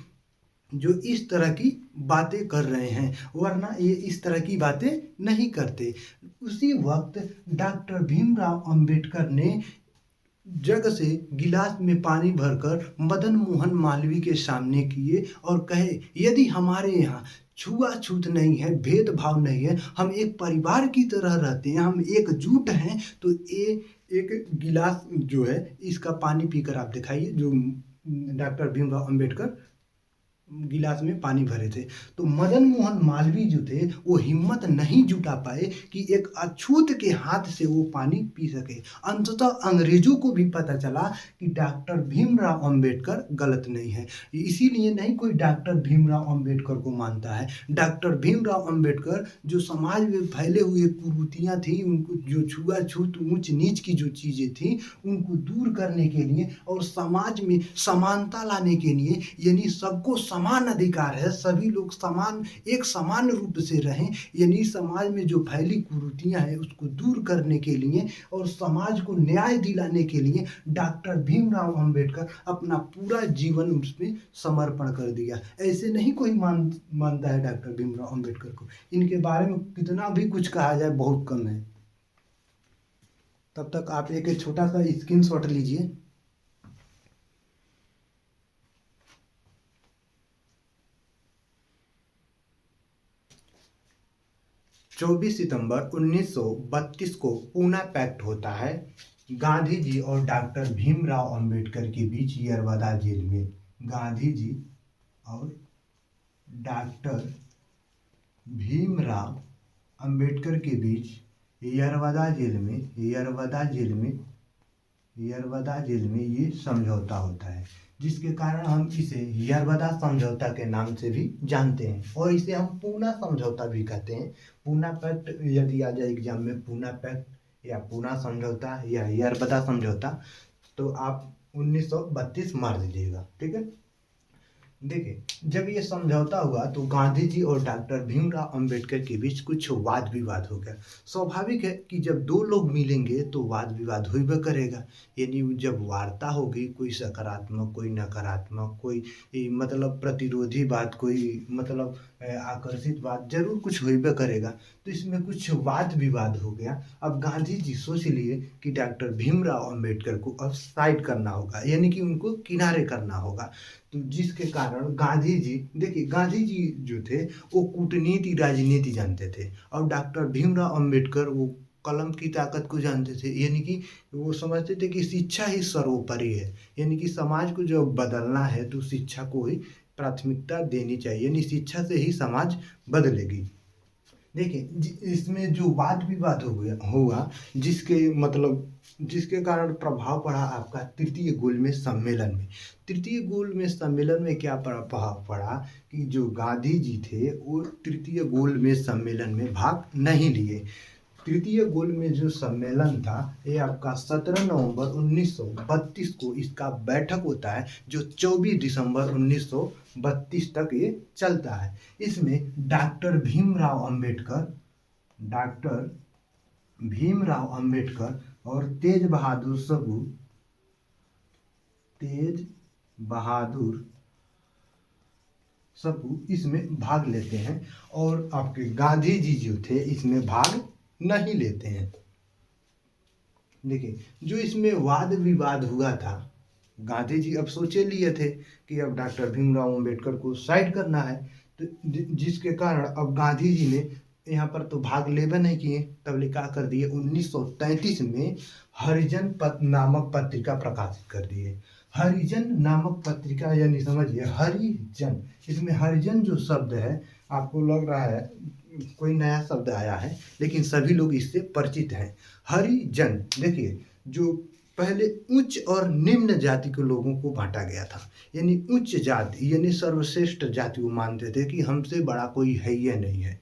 जो इस तरह की बातें कर रहे हैं, वरना ये इस तरह की बातें नहीं करते। उसी वक्त डॉक्टर भीमराव अंबेडकर ने जग से गिलास में पानी भरकर मदन मोहन मालवीय के सामने किए और कहे, यदि हमारे यहाँ छुआछूत नहीं है, भेदभाव नहीं है, हम एक परिवार की तरह रहते हैं, हम एकजुट हैं, तो ये एक गिलास जो है इसका पानी पीकर आप दिखाइए। जो डॉक्टर भीमराव अंबेडकर गिलास में पानी भरे थे, तो मदन मोहन मालवीय जो थे वो हिम्मत नहीं जुटा पाए कि एक अछूत के हाथ से वो पानी पी सके। अंततः अंग्रेजों को भी पता चला कि डॉक्टर भीमराव अंबेडकर गलत नहीं है, इसीलिए नहीं कोई डॉक्टर भीमराव अंबेडकर को मानता है। डॉक्टर भीमराव अंबेडकर जो समाज में फैले हुए कुरीतियाँ थी, उनको जो छुआछूत, ऊंच नीच की जो चीज़ें थी, उनको दूर करने के लिए और समाज में समानता लाने के लिए, यानी सबको समान अधिकार है, सभी लोग समान एक समान रूप से रहें, यानी समाज में जो फैली कुरीतियाँ हैं उसको दूर करने के लिए और समाज को न्याय दिलाने के लिए डॉक्टर भीमराव अंबेडकर अपना पूरा जीवन उसमें समर्पण कर दिया। ऐसे नहीं कोई मानता है डॉक्टर भीमराव अंबेडकर को। इनके बारे में कितना भी कुछ कहा जाए बहुत कम है। तब तक आप एक छोटा सा स्क्रीनशॉट लीजिए। 24 सितंबर 1932 को पूना पैक्ट होता है गांधी जी और डॉक्टर भीमराव अंबेडकर के बीच यरवदा जेल में। गांधी जी और डॉक्टर भीमराव अंबेडकर के बीच यरवदा जेल में ये समझौता होता है, जिसके कारण हम इसे यरवदा समझौता के नाम से भी जानते हैं और इसे हम पूना समझौता भी कहते हैं। पूना पैक्ट यदि आ जाए एग्जाम में, पूना पैक्ट या पूना समझौता या यरवदा समझौता, तो आप 1932 मार दीजिएगा, ठीक है। देखिए, जब ये समझौता हुआ तो गांधी जी और डॉक्टर भीमराव अंबेडकर के बीच कुछ वाद विवाद हो गया। स्वाभाविक है कि जब दो लोग मिलेंगे तो वाद विवाद होइबे करेगा, यानी जब वार्ता होगी, कोई सकारात्मक, कोई नकारात्मक, कोई मतलब प्रतिरोधी बात, कोई मतलब आकर्षित बात, जरूर कुछ होइबे करेगा। तो इसमें कुछ वाद विवाद हो गया। अब गांधी जी सोच लिए कि डॉक्टर भीमराव अंबेडकर को अब साइड करना होगा, यानी कि उनको किनारे करना होगा। तो जिसके कारण गांधी जी, देखिए गांधी जी जो थे वो कूटनीति राजनीति जानते थे और डॉक्टर भीमराव अंबेडकर वो कलम की ताकत को जानते थे, यानी कि वो समझते थे कि शिक्षा ही सर्वोपरि है, यानी कि समाज को जो बदलना है तो शिक्षा को ही प्राथमिकता देनी चाहिए, यानी शिक्षा से ही समाज बदलेगी। देखिए, इसमें जो वाद विवाद हुआ जिसके कारण प्रभाव पड़ा आपका तृतीय गोलमेज सम्मेलन में। तृतीय गोलमेज सम्मेलन में क्या प्रभाव पड़ा कि जो गांधी जी थे वो तृतीय गोलमेज सम्मेलन में भाग नहीं लिए। तृतीय गोलमेज जो सम्मेलन था ये आपका 17 नवंबर 1932 को इसका बैठक होता है, जो 24 दिसंबर 1932 तक ये चलता है। इसमें डॉक्टर भीमराव अंबेडकर और तेज बहादुर सप्रू इसमें भाग लेते हैं और आपके गांधी जी जो थे इसमें भाग नहीं लेते हैं। देखिए, जो इसमें वाद विवाद हुआ था, गांधी जी अब सोचे लिए थे कि अब डॉक्टर भीमराव अंबेडकर को साइड करना है, तो जिसके कारण अब गांधी जी ने यहाँ पर तो भाग लेबे नहीं किए। तब क्या कर दिए, 1933 में हरिजन नामक पत्रिका प्रकाशित कर दिए। हरिजन नामक पत्रिका, यानी समझिए हरिजन, इसमें हरिजन जो शब्द है आपको लग रहा है कोई नया शब्द आया है, लेकिन सभी लोग इससे परिचित हैं। हरिजन, देखिए, जो पहले उच्च और निम्न जाति के लोगों को बांटा गया था, यानी उच्च जाति यानी सर्वश्रेष्ठ जाति वो मानते थे कि हमसे बड़ा कोई है ही नहीं है,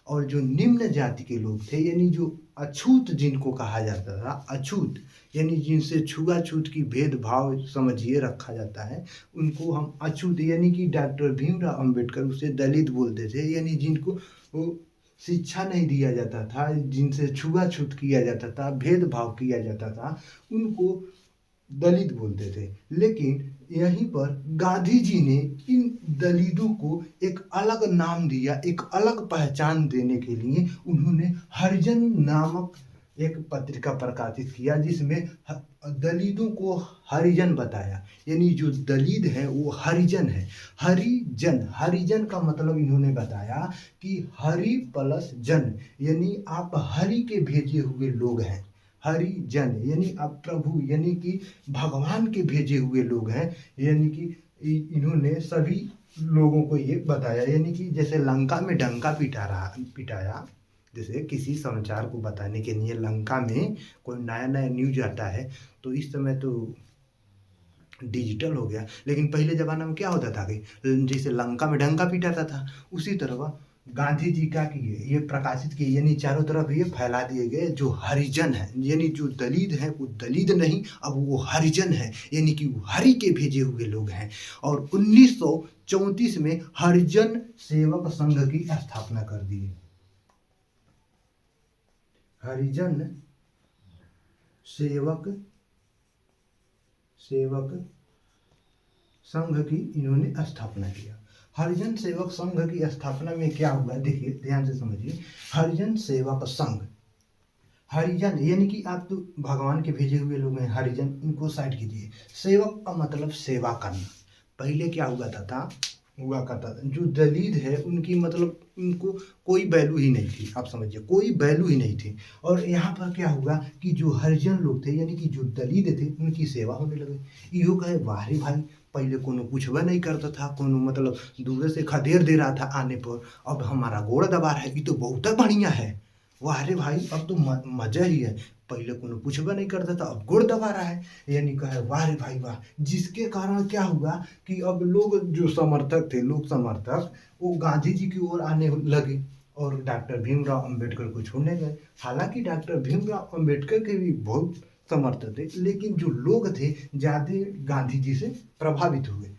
और जो निम्न जाति के लोग थे यानी जो अछूत जिनको कहा जाता था, अछूत यानी जिनसे छुआछूत की भेदभाव समझिए रखा जाता है, उनको हम अछूत, यानी कि डॉक्टर भीमराव अंबेडकर उसे दलित बोलते थे, यानी जिनको वो शिक्षा नहीं दिया जाता था, जिनसे छुआछूत किया जाता था, भेदभाव किया जाता था, उनको दलित बोलते थे। लेकिन यहीं पर गांधी जी ने इन दलितों को एक अलग नाम दिया, एक अलग पहचान देने के लिए उन्होंने हरिजन नामक एक पत्रिका प्रकाशित किया, जिसमें दलितों को हरिजन बताया, यानी जो दलित है वो हरिजन है। हरिजन का मतलब इन्होंने बताया कि हरि प्लस जन, यानी आप हरि के भेजे हुए लोग हैं। हरिजन यानी आप प्रभु, यानी कि भगवान के भेजे हुए लोग हैं, यानी कि इन्होंने सभी लोगों को ये बताया, यानी कि जैसे लंका में डंका पिटाया, जैसे किसी समाचार को बताने के लिए लंका में कोई नया न्यूज आता है, तो इस समय तो डिजिटल हो गया, लेकिन पहले ज़माना में क्या होता था कि जैसे लंका में डंका पिटाता था, उसी तरह गांधी जी क्या किए, ये प्रकाशित किए, यानी चारों तरफ ये फैला दिए गए। जो हरिजन है, यानी जो दलित है वो दलित नहीं, अब वो हरिजन है, यानी कि वो हरि के भेजे हुए लोग हैं। और 1934 में हरिजन सेवक संघ की स्थापना कर दी। हरिजन सेवक संघ की इन्होंने स्थापना किया। हरिजन सेवक संघ की स्थापना में क्या हुआ, देखिए ध्यान से समझिए। हरिजन सेवक संघ, हरिजन यानी कि आप तो भगवान के भेजे हुए लोग हैं, हरिजन इनको साइड कीजिए। सेवक का मतलब सेवा करना। पहले क्या हुआ करता था, जो दलित है उनकी मतलब उनको कोई वैल्यू ही नहीं थी, आप समझिए कोई वैल्यू ही नहीं थी। और यहाँ पर क्या हुआ कि जो हरिजन लोग थे, यानी कि जो दलित थे, उनकी सेवा होने लगे। इहो कहे वाह रे भाई, पहले कोनो पूछबा नहीं करता था, कोनो मतलब दूर से खदेड़ दे रहा था आने पर, अब हमारा गोड़ दबा रहा है, ये तो बहुत बढ़िया है। वाह रे भाई, अब तो मजा ही है। पहले कोनो पूछबा नहीं करता था, अब गोड़ दबा रहा है, यानी कहे वाह रे भाई वाह। जिसके कारण क्या हुआ कि अब लोग जो समर्थक थे, लोक समर्थक, वो गांधी जी की ओर आने लगे और डॉक्टर भीमराव अंबेडकर को छोड़ने गए। हालांकि डॉक्टर भीमराव अंबेडकर के भी बहुत समर्थक थे, लेकिन जो लोग थे ज़्यादा गांधी जी से प्रभावित हुए,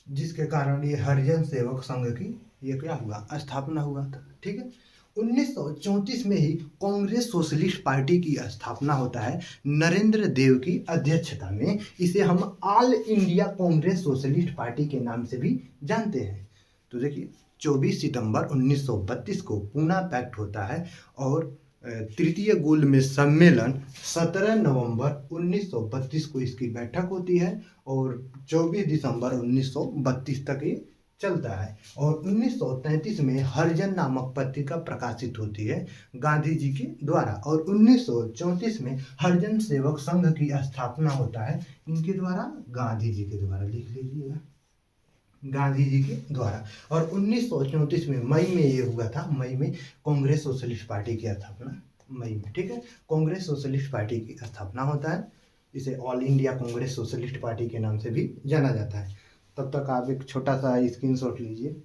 जिसके कारण ये हरिजन सेवक संघ की ये क्या हुआ, स्थापना हुआ था। ठीक है। 1934 में ही कांग्रेस सोशलिस्ट पार्टी की स्थापना होता है नरेंद्र देव की अध्यक्षता में। इसे हम all India Congress socialist party के नाम से भी जानते हैं। तो देखिए 24 सितंबर 1932 को पूना पैक्ट होता है और तृतीय गोल में सम्मेलन 17 नवंबर 1932 को इसकी बैठक होती है और 24 दिसंबर 1932 तक ये चलता है। और 1933 में हरिजन नामक पत्रिका प्रकाशित होती है गांधी जी के द्वारा। और 1934 में हरिजन सेवक संघ की स्थापना होता है इनके द्वारा, गांधी जी के द्वारा, लिख लीजिएगा, गांधी जी के द्वारा। और 1934 में मई में ये हुआ था, मई में कांग्रेस सोशलिस्ट पार्टी की स्थापना, मई में। ठीक है। कांग्रेस सोशलिस्ट पार्टी की स्थापना होता है, इसे all India Congress socialist party के नाम से भी जाना जाता है। तब तक आप एक छोटा सा स्क्रीनशॉट लीजिए।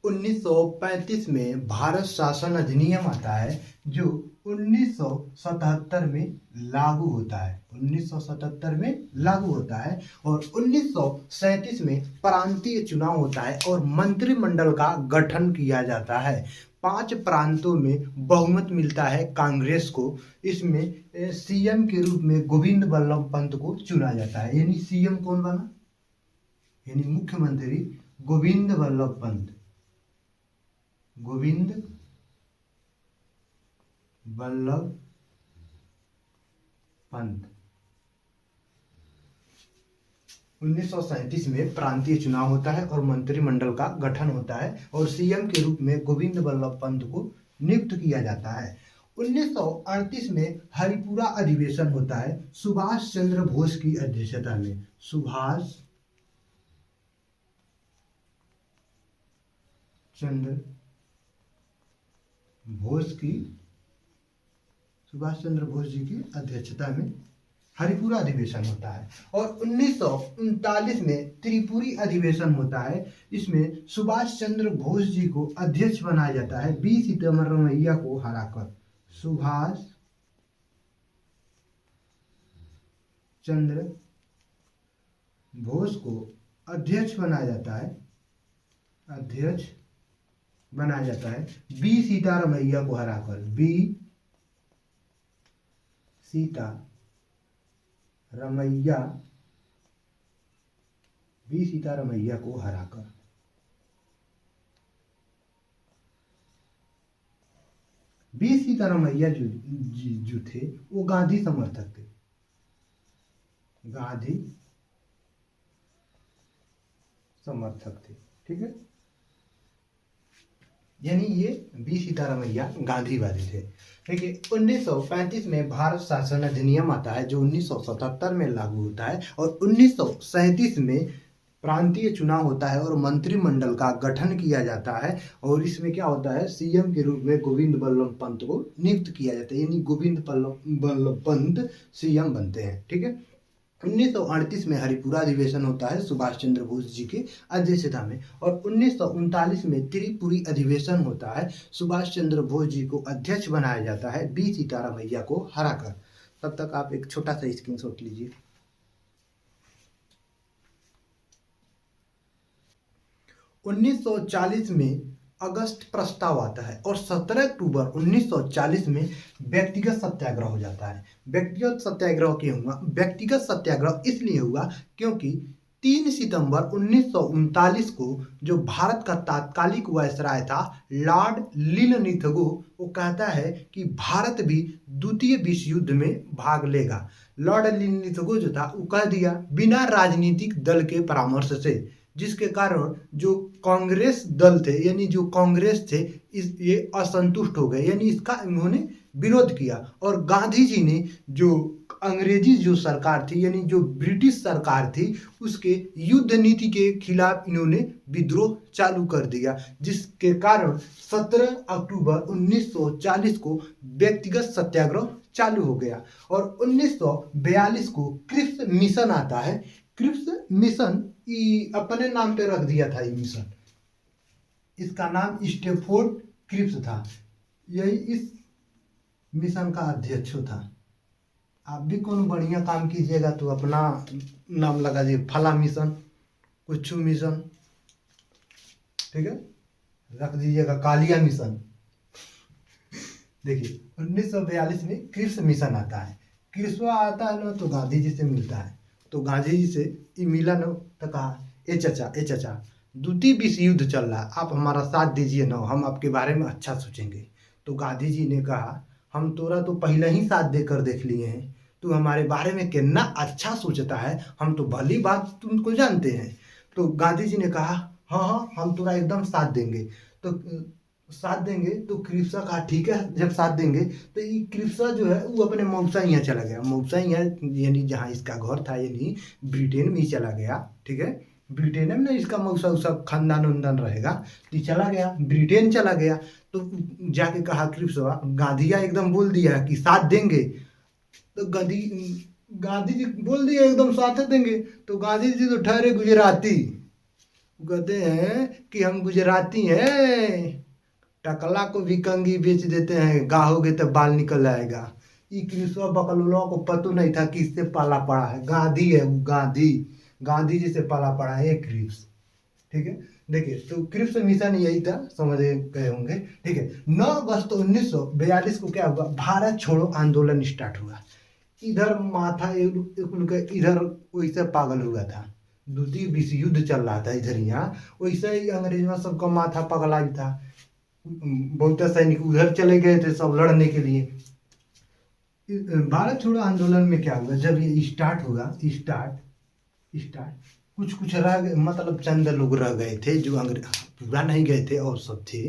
उन्नीस सौ 35 में भारत शासन अधिनियम आता है जो 1977 में लागू होता है, 1977 में लागू होता है। और 1937 में प्रांतीय चुनाव होता है और मंत्रिमंडल का गठन किया जाता है। 5 प्रांतों में बहुमत मिलता है कांग्रेस को। इसमें सीएम के रूप में गोविंद बल्लभ पंत को चुना जाता है, यानी सीएम कौन बना, यानी मुख्यमंत्री गोविंद बल्लभ पंत, गोविंद बल्लभ पंत। 1937 में प्रांतीय चुनाव होता है और मंत्रिमंडल का गठन होता है और सीएम के रूप में गोविंद बल्लभ पंत को नियुक्त किया जाता है। 1938 में हरिपुरा अधिवेशन होता है सुभाष चंद्र बोस की अध्यक्षता में, सुभाष चंद्र बोस जी की अध्यक्षता में हरिपुरा अधिवेशन होता है। और 1939 में त्रिपुरी अधिवेशन होता है। इसमें सुभाष चंद्र बोस जी को अध्यक्ष बनाया जाता है 20 सितंबर को हराकर। सुभाष चंद्र बोस को अध्यक्ष बनाया जाता है, 20 सीतारमैया को हराकर, 20 सीतारमैया को हराकर। 20 सीतारमैया जो थे वो गांधी समर्थक थे, ठीक है। यानी ये 20 सीतारमैया गांधीवादी थे। देखिए 1935 में भारत शासन अधिनियम आता है जो 1977 में लागू होता है और 1937 में प्रांतीय चुनाव होता है और मंत्रिमंडल का गठन किया जाता है। और इसमें क्या होता है, सीएम के रूप में गोविंद बल्लभ पंत को नियुक्त किया जाता है, यानी गोविंद बल्लभ पंत सीएम बनते हैं। ठीक है। 1938 में हरिपुरा अधिवेशन होता है सुभाष चंद्र बोस जी की अध्यक्षता में, और 1939 में त्रिपुरी अधिवेशन होता है, सुभाष चंद्र बोस जी को अध्यक्ष बनाया जाता है बी सीतारामैया को हराकर। तब तक आप एक छोटा सा स्क्रीनशॉट लीजिए। 1940 में अगस्त प्रस्ताव आता है और 17 अक्टूबर 1940 में व्यक्तिगत सत्याग्रह हो जाता है। व्यक्तिगत सत्याग्रह क्यों हुआ? व्यक्तिगत सत्याग्रह इसलिए हुआ क्योंकि 3 सितंबर 1939 को जो भारत का तात्कालिक वायसराय था लॉर्ड लिनलिथगो, वो कहता है कि भारत भी द्वितीय विश्व युद्ध में भाग लेगा। लॉर्ड लिनलिथगो जो था वो कह दिया बिना राजनीतिक दल के परामर्श से, जिसके कारण जो कांग्रेस दल थे यानी जो कांग्रेस थे ये असंतुष्ट हो गए, यानी इसका इन्होंने विरोध किया। और गांधी जी ने जो अंग्रेजी जो सरकार थी यानी जो ब्रिटिश सरकार थी उसके युद्ध नीति के खिलाफ इन्होंने विद्रोह चालू कर दिया, जिसके कारण 17 अक्टूबर 1940 को व्यक्तिगत सत्याग्रह चालू हो गया। और 1942 को क्रिप्स मिशन आता है। क्रिप्स मिशन अपने नाम पे रख दिया था ये मिशन, इसका नाम स्टेफोर्ड क्रिप्स था, यही इस मिशन का अध्यक्ष था। आप भी कौन बढ़िया काम कीजिएगा तो अपना नाम लगा दीजिए, फला मिशन, कुछ मिशन, ठीक है, रख दीजिएगा कालिया मिशन। देखिए 1942 में क्रिप्स मिशन आता है। क्रिप्स आता है ना तो गांधी जी से मिलता है, तो गांधी जी से ये मिला ना तो कहा ए चाचा द्वितीय विश्व युद्ध चल रहा है, आप हमारा साथ दीजिए ना, हम आपके बारे में अच्छा सोचेंगे। तो गांधी जी ने कहा हम तोरा तो पहले ही साथ देकर देख लिए हैं, तू हमारे बारे में कितना अच्छा सोचता है, हम तो भली बात तुमको जानते हैं। तो गांधी जी ने कहा हाँ हम तोरा एकदम साथ देंगे। तो साथ देंगे तो क्रिप्सा कहा ठीक है, जब साथ देंगे तो ये क्रिप्सा जो है वो अपने मौसा यहाँ चला गया। मौसा यहाँ यानी जहाँ इसका घर था यानी ब्रिटेन में ही चला गया, ठीक है, ब्रिटेन में ना इसका मौसा सब खानदान उनदान रहेगा, तो चला गया ब्रिटेन चला गया। तो जाके कहा क्रिप्सा, गांधी एकदम बोल दिया कि साथ देंगे, तो गांधी जी बोल दिया एकदम साथ देंगे। तो गांधी जी तो ठहरे गुजराती, कहते हैं कि हम गुजराती हैं, टकला को भी कंगी बेच देते हैं, गाहोगे तो बाल निकल आएगा। ये क्रिप्स बकलोला को पता नहीं था कि इससे पाला पड़ा है, गांधी है वो, गांधी जी से पाला पड़ा है ये क्रिप्स, ठीक है। देखिए तो क्रिप्स मिशन यही था, समझ गए होंगे, ठीक है। 9 अगस्त 1942 को क्या हुआ? भारत छोड़ो आंदोलन स्टार्ट हुआ। इधर माथा इधर वैसे पागल हुआ था, द्वितीय विश्व युद्ध चल रहा था इधर, यहाँ वैसे ही अंग्रेजों सबका माथा पगला भी था। बहुत सैनिक उधर चले गए थे सब लड़ने के लिए। भारत छोड़ो आंदोलन में क्या हुआ? जब ये स्टार्ट हुआ, स्टार्ट कुछ रह गए, मतलब चंद लोग रह गए थे जो अंग्रेज, पूरा नहीं गए थे, और सब थे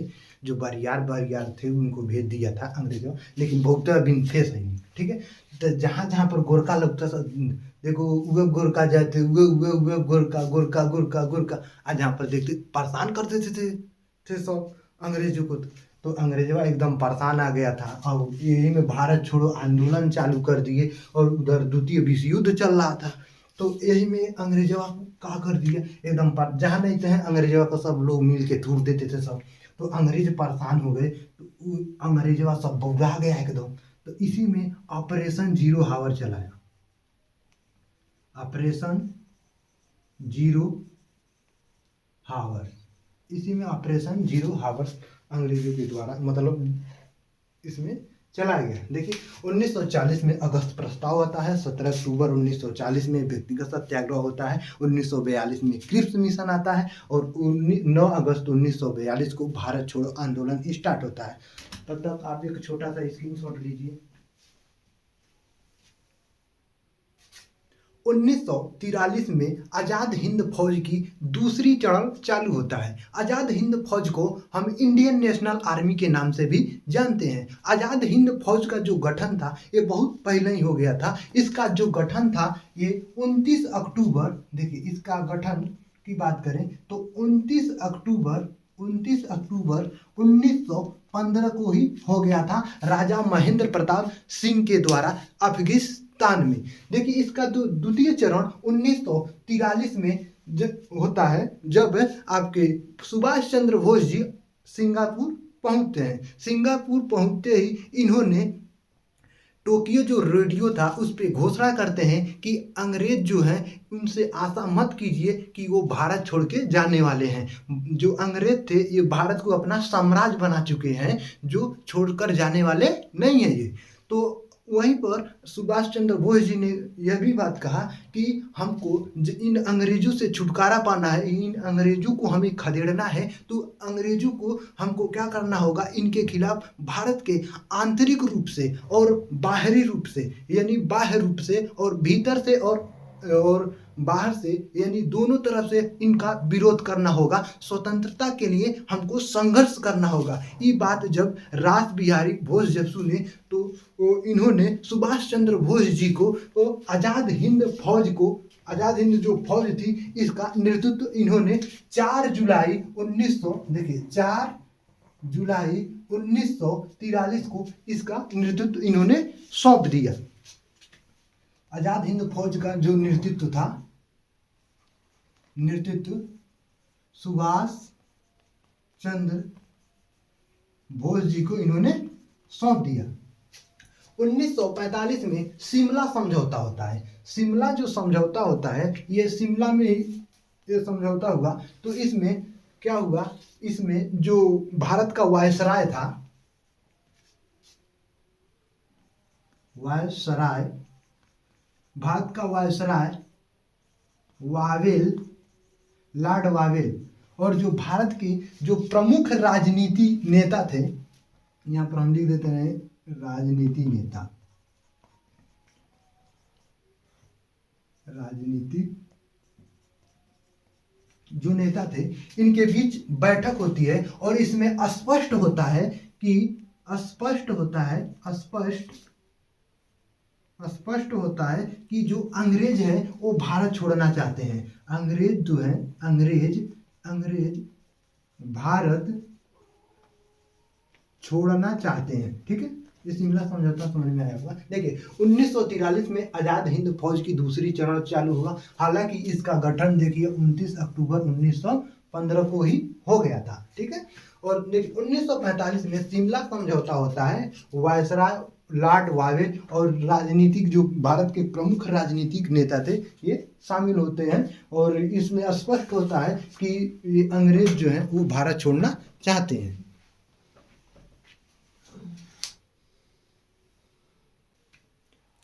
जो बरियार थे उनको भेज दिया था अंग्रेजों, लेकिन बहुत अभी थे सही, ठीक है। तो जहाँ पर गोरखा लगता था, देखो उगे गोरखा जाते उगे गोरखा, आज जहाँ पर देखते परेशान करते थे सब अंग्रेजों को। तो अंग्रेजवा एकदम परेशान आ गया था और यही में भारत छोड़ो आंदोलन चालू कर दिए, और उधर द्वितीय विश्व युद्ध चल रहा था। तो यही में अंग्रेजवा क्या कर दिया एकदम जहाँ नहीं थे अंग्रेजवा को सब लोग मिल के थूर देते थे सब। तो अंग्रेज परेशान हो गए, तो अंग्रेजवा सब बौरा गया एकदम। तो इसी में ऑपरेशन जीरो हावर चलाया, ऑपरेशन जीरो हावर, इसी में ऑपरेशन जीरो हावर अंग्रेजों के द्वारा मतलब इसमें चला गया। देखिए 1940 में अगस्त प्रस्ताव आता है, 17 अक्टूबर 1940 में व्यक्तिगत सत्याग्रह होता है, 1942 में क्रिप्स मिशन आता है, और 9 अगस्त 1942 को भारत छोड़ो आंदोलन स्टार्ट होता है। तब तक आप एक छोटा सा स्क्रीनशॉट लीजिए। 1943 में आज़ाद हिंद फौज की दूसरी चरण चालू होता है। आज़ाद हिंद फौज को हम इंडियन नेशनल आर्मी के नाम से भी जानते हैं। आज़ाद हिंद फौज का जो गठन था ये बहुत पहले ही हो गया था। इसका जो गठन था ये 29 अक्टूबर, देखिए इसका गठन की बात करें तो 29 अक्टूबर 1915 को ही हो गया था, राजा महेंद्र प्रताप सिंह के द्वारा में। देखिए इसका द्वितीय चरण 1943 में होता है, जब आपके सुभाष चंद्र बोस जी सिंगापुर पहुंचते हैं। सिंगापुर पहुंचते ही इन्होंने टोक्यो जो रेडियो था उस पर घोषणा करते हैं कि अंग्रेज जो हैं उनसे आशा मत कीजिए कि वो भारत छोड़ के जाने वाले हैं। जो अंग्रेज थे ये भारत को अपना साम्राज्य बना चुके हैं, जो छोड़कर जाने वाले नहीं है ये। तो वहीं पर सुभाष चंद्र बोस जी ने यह भी बात कहा कि हमको इन अंग्रेजों से छुटकारा पाना है, इन अंग्रेजों को हमें खदेड़ना है। तो अंग्रेजों को हमको क्या करना होगा, इनके खिलाफ भारत के आंतरिक रूप से और बाहरी रूप से, यानी बाह्य रूप से और भीतर से और बाहर से, यानी दोनों तरफ से इनका विरोध करना होगा। स्वतंत्रता के लिए हमको संघर्ष करना होगा। ये बात जब रास बिहारी बोस जब सुने तो इन्होंने सुभाष चंद्र बोस जी को आज़ाद हिंद जो फौज थी इसका नेतृत्व इन्होंने 4 जुलाई 1943 को इसका नेतृत्व इन्होंने सौंप दिया। आज़ाद हिंद फौज का जो नेतृत्व सुभाष चंद्र बोस जी को इन्होंने सौंप दिया। 1945 में शिमला समझौता होता है। शिमला जो समझौता होता है ये शिमला में ही ये समझौता हुआ। तो इसमें क्या हुआ, इसमें जो भारत का वायसराय था, भारत का वायसराय लॉर्ड वावेल और जो भारत के जो प्रमुख राजनीति नेता थे, यहाँ पर हम लिख देते हैं राजनीतिक जो नेता थे, इनके बीच बैठक होती है और इसमें स्पष्ट होता है कि जो अंग्रेज है वो भारत छोड़ना चाहते हैं। अंग्रेज भारत छोड़ना चाहते हैं। ठीक है, ये शिमला समझौता समझ में आया होगा। देखिए 1943 में आज़ाद हिंद फौज की दूसरी चरण चालू हुआ। हालांकि इसका गठन देखिए 29 अक्टूबर 1915 को ही हो गया था। ठीक है, और देखिए 1945 में शिमला समझौता होता है। वायसराय लॉर्ड वावेल और राजनीतिक जो भारत के प्रमुख राजनीतिक नेता थे ये शामिल होते हैं और इसमें स्पष्ट होता है कि ये अंग्रेज जो हैं वो भारत छोड़ना चाहते हैं।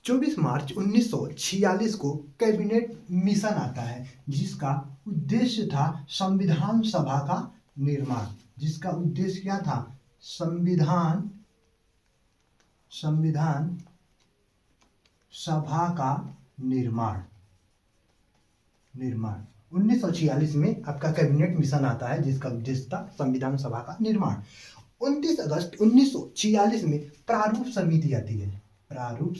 24 मार्च 1946 को कैबिनेट मिशन आता है जिसका उद्देश्य था संविधान सभा का निर्माण। जिसका उद्देश्य क्या था, संविधान सभा का निर्माण। 1946 में आपका कैबिनेट मिशन आता है जिसका उद्देश्य था संविधान सभा का निर्माण। 29 अगस्त 1946 में प्रारूप समिति आती है। प्रारूप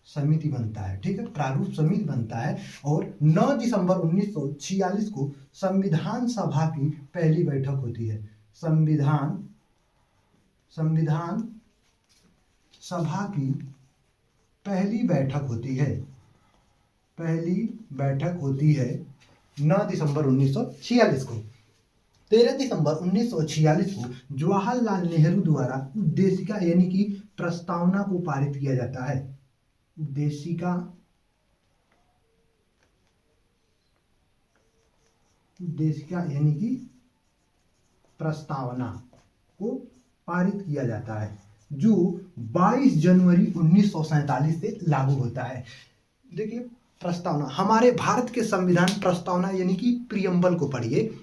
समिति बनता है। ठीक है, प्रारूप समिति बनता है और 9 दिसंबर 1946 को संविधान सभा की पहली बैठक होती है। संविधान सभा की पहली बैठक होती है 9 दिसंबर 1946 को। 13 दिसंबर 1946 को जवाहरलाल नेहरू द्वारा उद्देशिका यानी कि प्रस्तावना को पारित किया जाता है। उद्देशिका यानी कि प्रस्तावना को पारित किया जाता है जो 22 जनवरी 1947 से लागू होता है। देखिए प्रस्तावना, हमारे भारत के संविधान प्रस्तावना यानी कि प्रियम्बल को पढ़िए।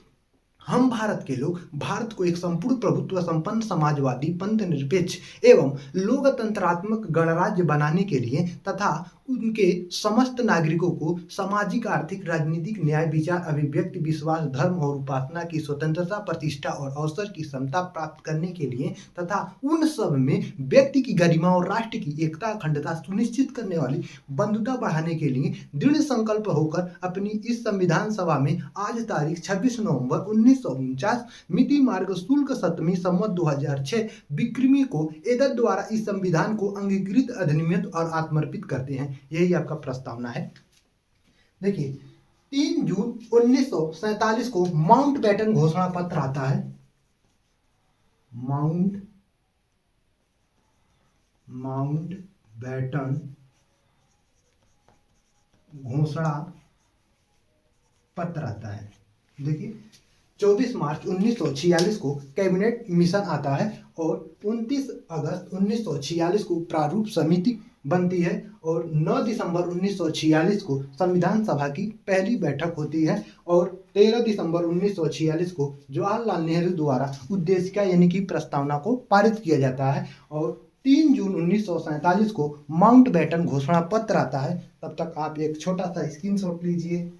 हम भारत के लोग भारत को एक संपूर्ण प्रभुत्व संपन्न समाजवादी पंथ निरपेक्ष एवं लोकतंत्रात्मक गणराज्य बनाने के लिए तथा उनके समस्त नागरिकों को सामाजिक, आर्थिक, राजनीतिक न्याय, विचार, अभिव्यक्ति, विश्वास, धर्म और उपासना की स्वतंत्रता, प्रतिष्ठा और अवसर की समता प्राप्त करने के लिए तथा उन सब में व्यक्ति की गरिमा और राष्ट्र की एकता, अखंडता सुनिश्चित करने वाली बंधुता बढ़ाने के लिए दृढ़ संकल्प होकर अपनी इस संविधान सभा में आज तारीख 26 नवंबर 1949 मिति मार्ग शुल्क 7वीं संवत 2006 विक्रमी को एतद द्वारा इस संविधान को अंगीकृत, अधिनियमित और आत्मर्पित करते हैं। यही आपका प्रस्तावना है। देखिए 3 जून 1947 को माउंटबेटन घोषणा पत्र आता है। माउंटबेटन घोषणा पत्र आता है। देखिए 24 मार्च 1946 को कैबिनेट मिशन आता है और 29 अगस्त 1946 को प्रारूप समिति बनती है और 9 दिसंबर 1946 को संविधान सभा की पहली बैठक होती है और 13 दिसंबर 1946 को जवाहरलाल नेहरू द्वारा उद्देशिका यानी कि प्रस्तावना को पारित किया जाता है और 3 जून 1947 को माउंटबेटन घोषणा पत्र आता है। तब तक आप एक छोटा सा स्क्रीनशॉट लीजिए।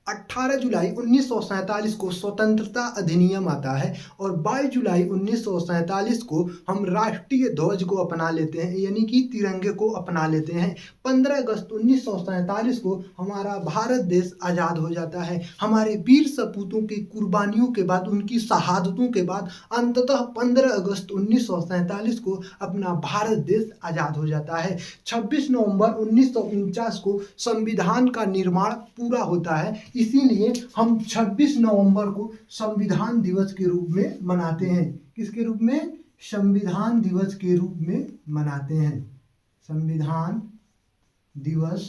18 जुलाई 1947 को स्वतंत्रता अधिनियम आता है और 22 जुलाई 1947 को हम राष्ट्रीय ध्वज को अपना लेते हैं यानी कि तिरंगे को अपना लेते हैं। 15 अगस्त 1947 को हमारा भारत देश आज़ाद हो जाता है। हमारे वीर सपूतों की कुर्बानियों के बाद, उनकी शहादतों के बाद अंततः 15 अगस्त 1947 को अपना भारत देश आज़ाद हो जाता है। 26 नवंबर 1949 को संविधान का निर्माण पूरा होता है। इसीलिए हम 26 नवंबर को संविधान दिवस के रूप में मनाते हैं। किसके रूप में? संविधान दिवस के रूप में मनाते हैं। संविधान दिवस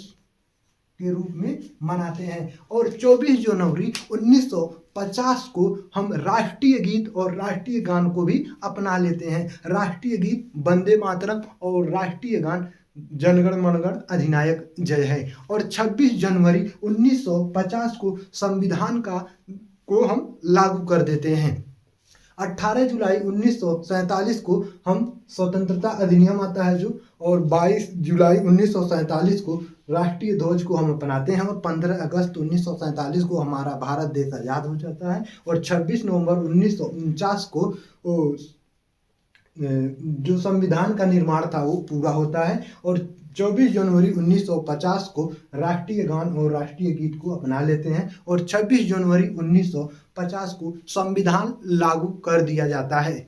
के रूप में मनाते हैं और 24 जनवरी 1950 को हम राष्ट्रीय गीत और राष्ट्रीय गान को भी अपना लेते हैं। राष्ट्रीय गीत वंदे मातरम और राष्ट्रीय गान जनगण मनगण अधिनायक जय है। और 26 जनवरी 1950 को संविधान को हम लागू कर देते हैं। 18 जुलाई 1947 को हम स्वतंत्रता अधिनियम आता है जो, और 22 जुलाई 1947 को राष्ट्रीय ध्वज को हम अपनाते हैं और 15 अगस्त 1947 को हमारा भारत देश आज़ाद हो जाता है और 26 नवंबर 1949 को जो संविधान का निर्माण था वो पूरा होता है और 24 जनवरी 1950 को राष्ट्रीय गान और राष्ट्रीय गीत को अपना लेते हैं और 26 जनवरी 1950 को संविधान लागू कर दिया जाता है।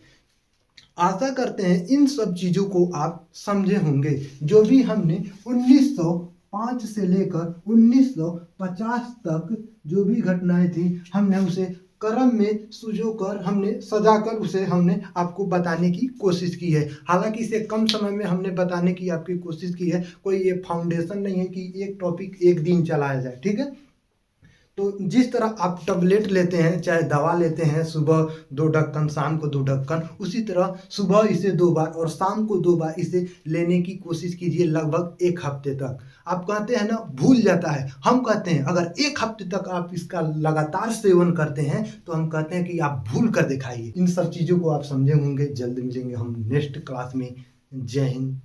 आशा करते हैं इन सब चीज़ों को आप समझे होंगे। जो भी हमने 1905 से लेकर 1950 तक जो भी घटनाएं थी हमने उसे क्रम में सुजोकर, हमने सजाकर उसे हमने आपको बताने की कोशिश की है। हालांकि इसे कम समय में हमने बताने की आपकी कोशिश की है। कोई ये फाउंडेशन नहीं है कि एक टॉपिक एक दिन चलाया जाए, ठीक है। तो जिस तरह आप टैबलेट लेते हैं, चाहे दवा लेते हैं, सुबह 2 ढक्कन शाम को 2 ढक्कन, उसी तरह सुबह इसे 2 बार और शाम को 2 बार इसे लेने की कोशिश कीजिए लगभग 1 हफ्ते तक। आप कहते हैं ना भूल जाता है, हम कहते हैं अगर 1 हफ्ते तक आप इसका लगातार सेवन करते हैं तो हम कहते हैं कि आप भूल कर दिखाइए। इन सब चीज़ों को आप समझे होंगे। जल्द मिलेंगे हम नेक्स्ट क्लास में। जय हिंद।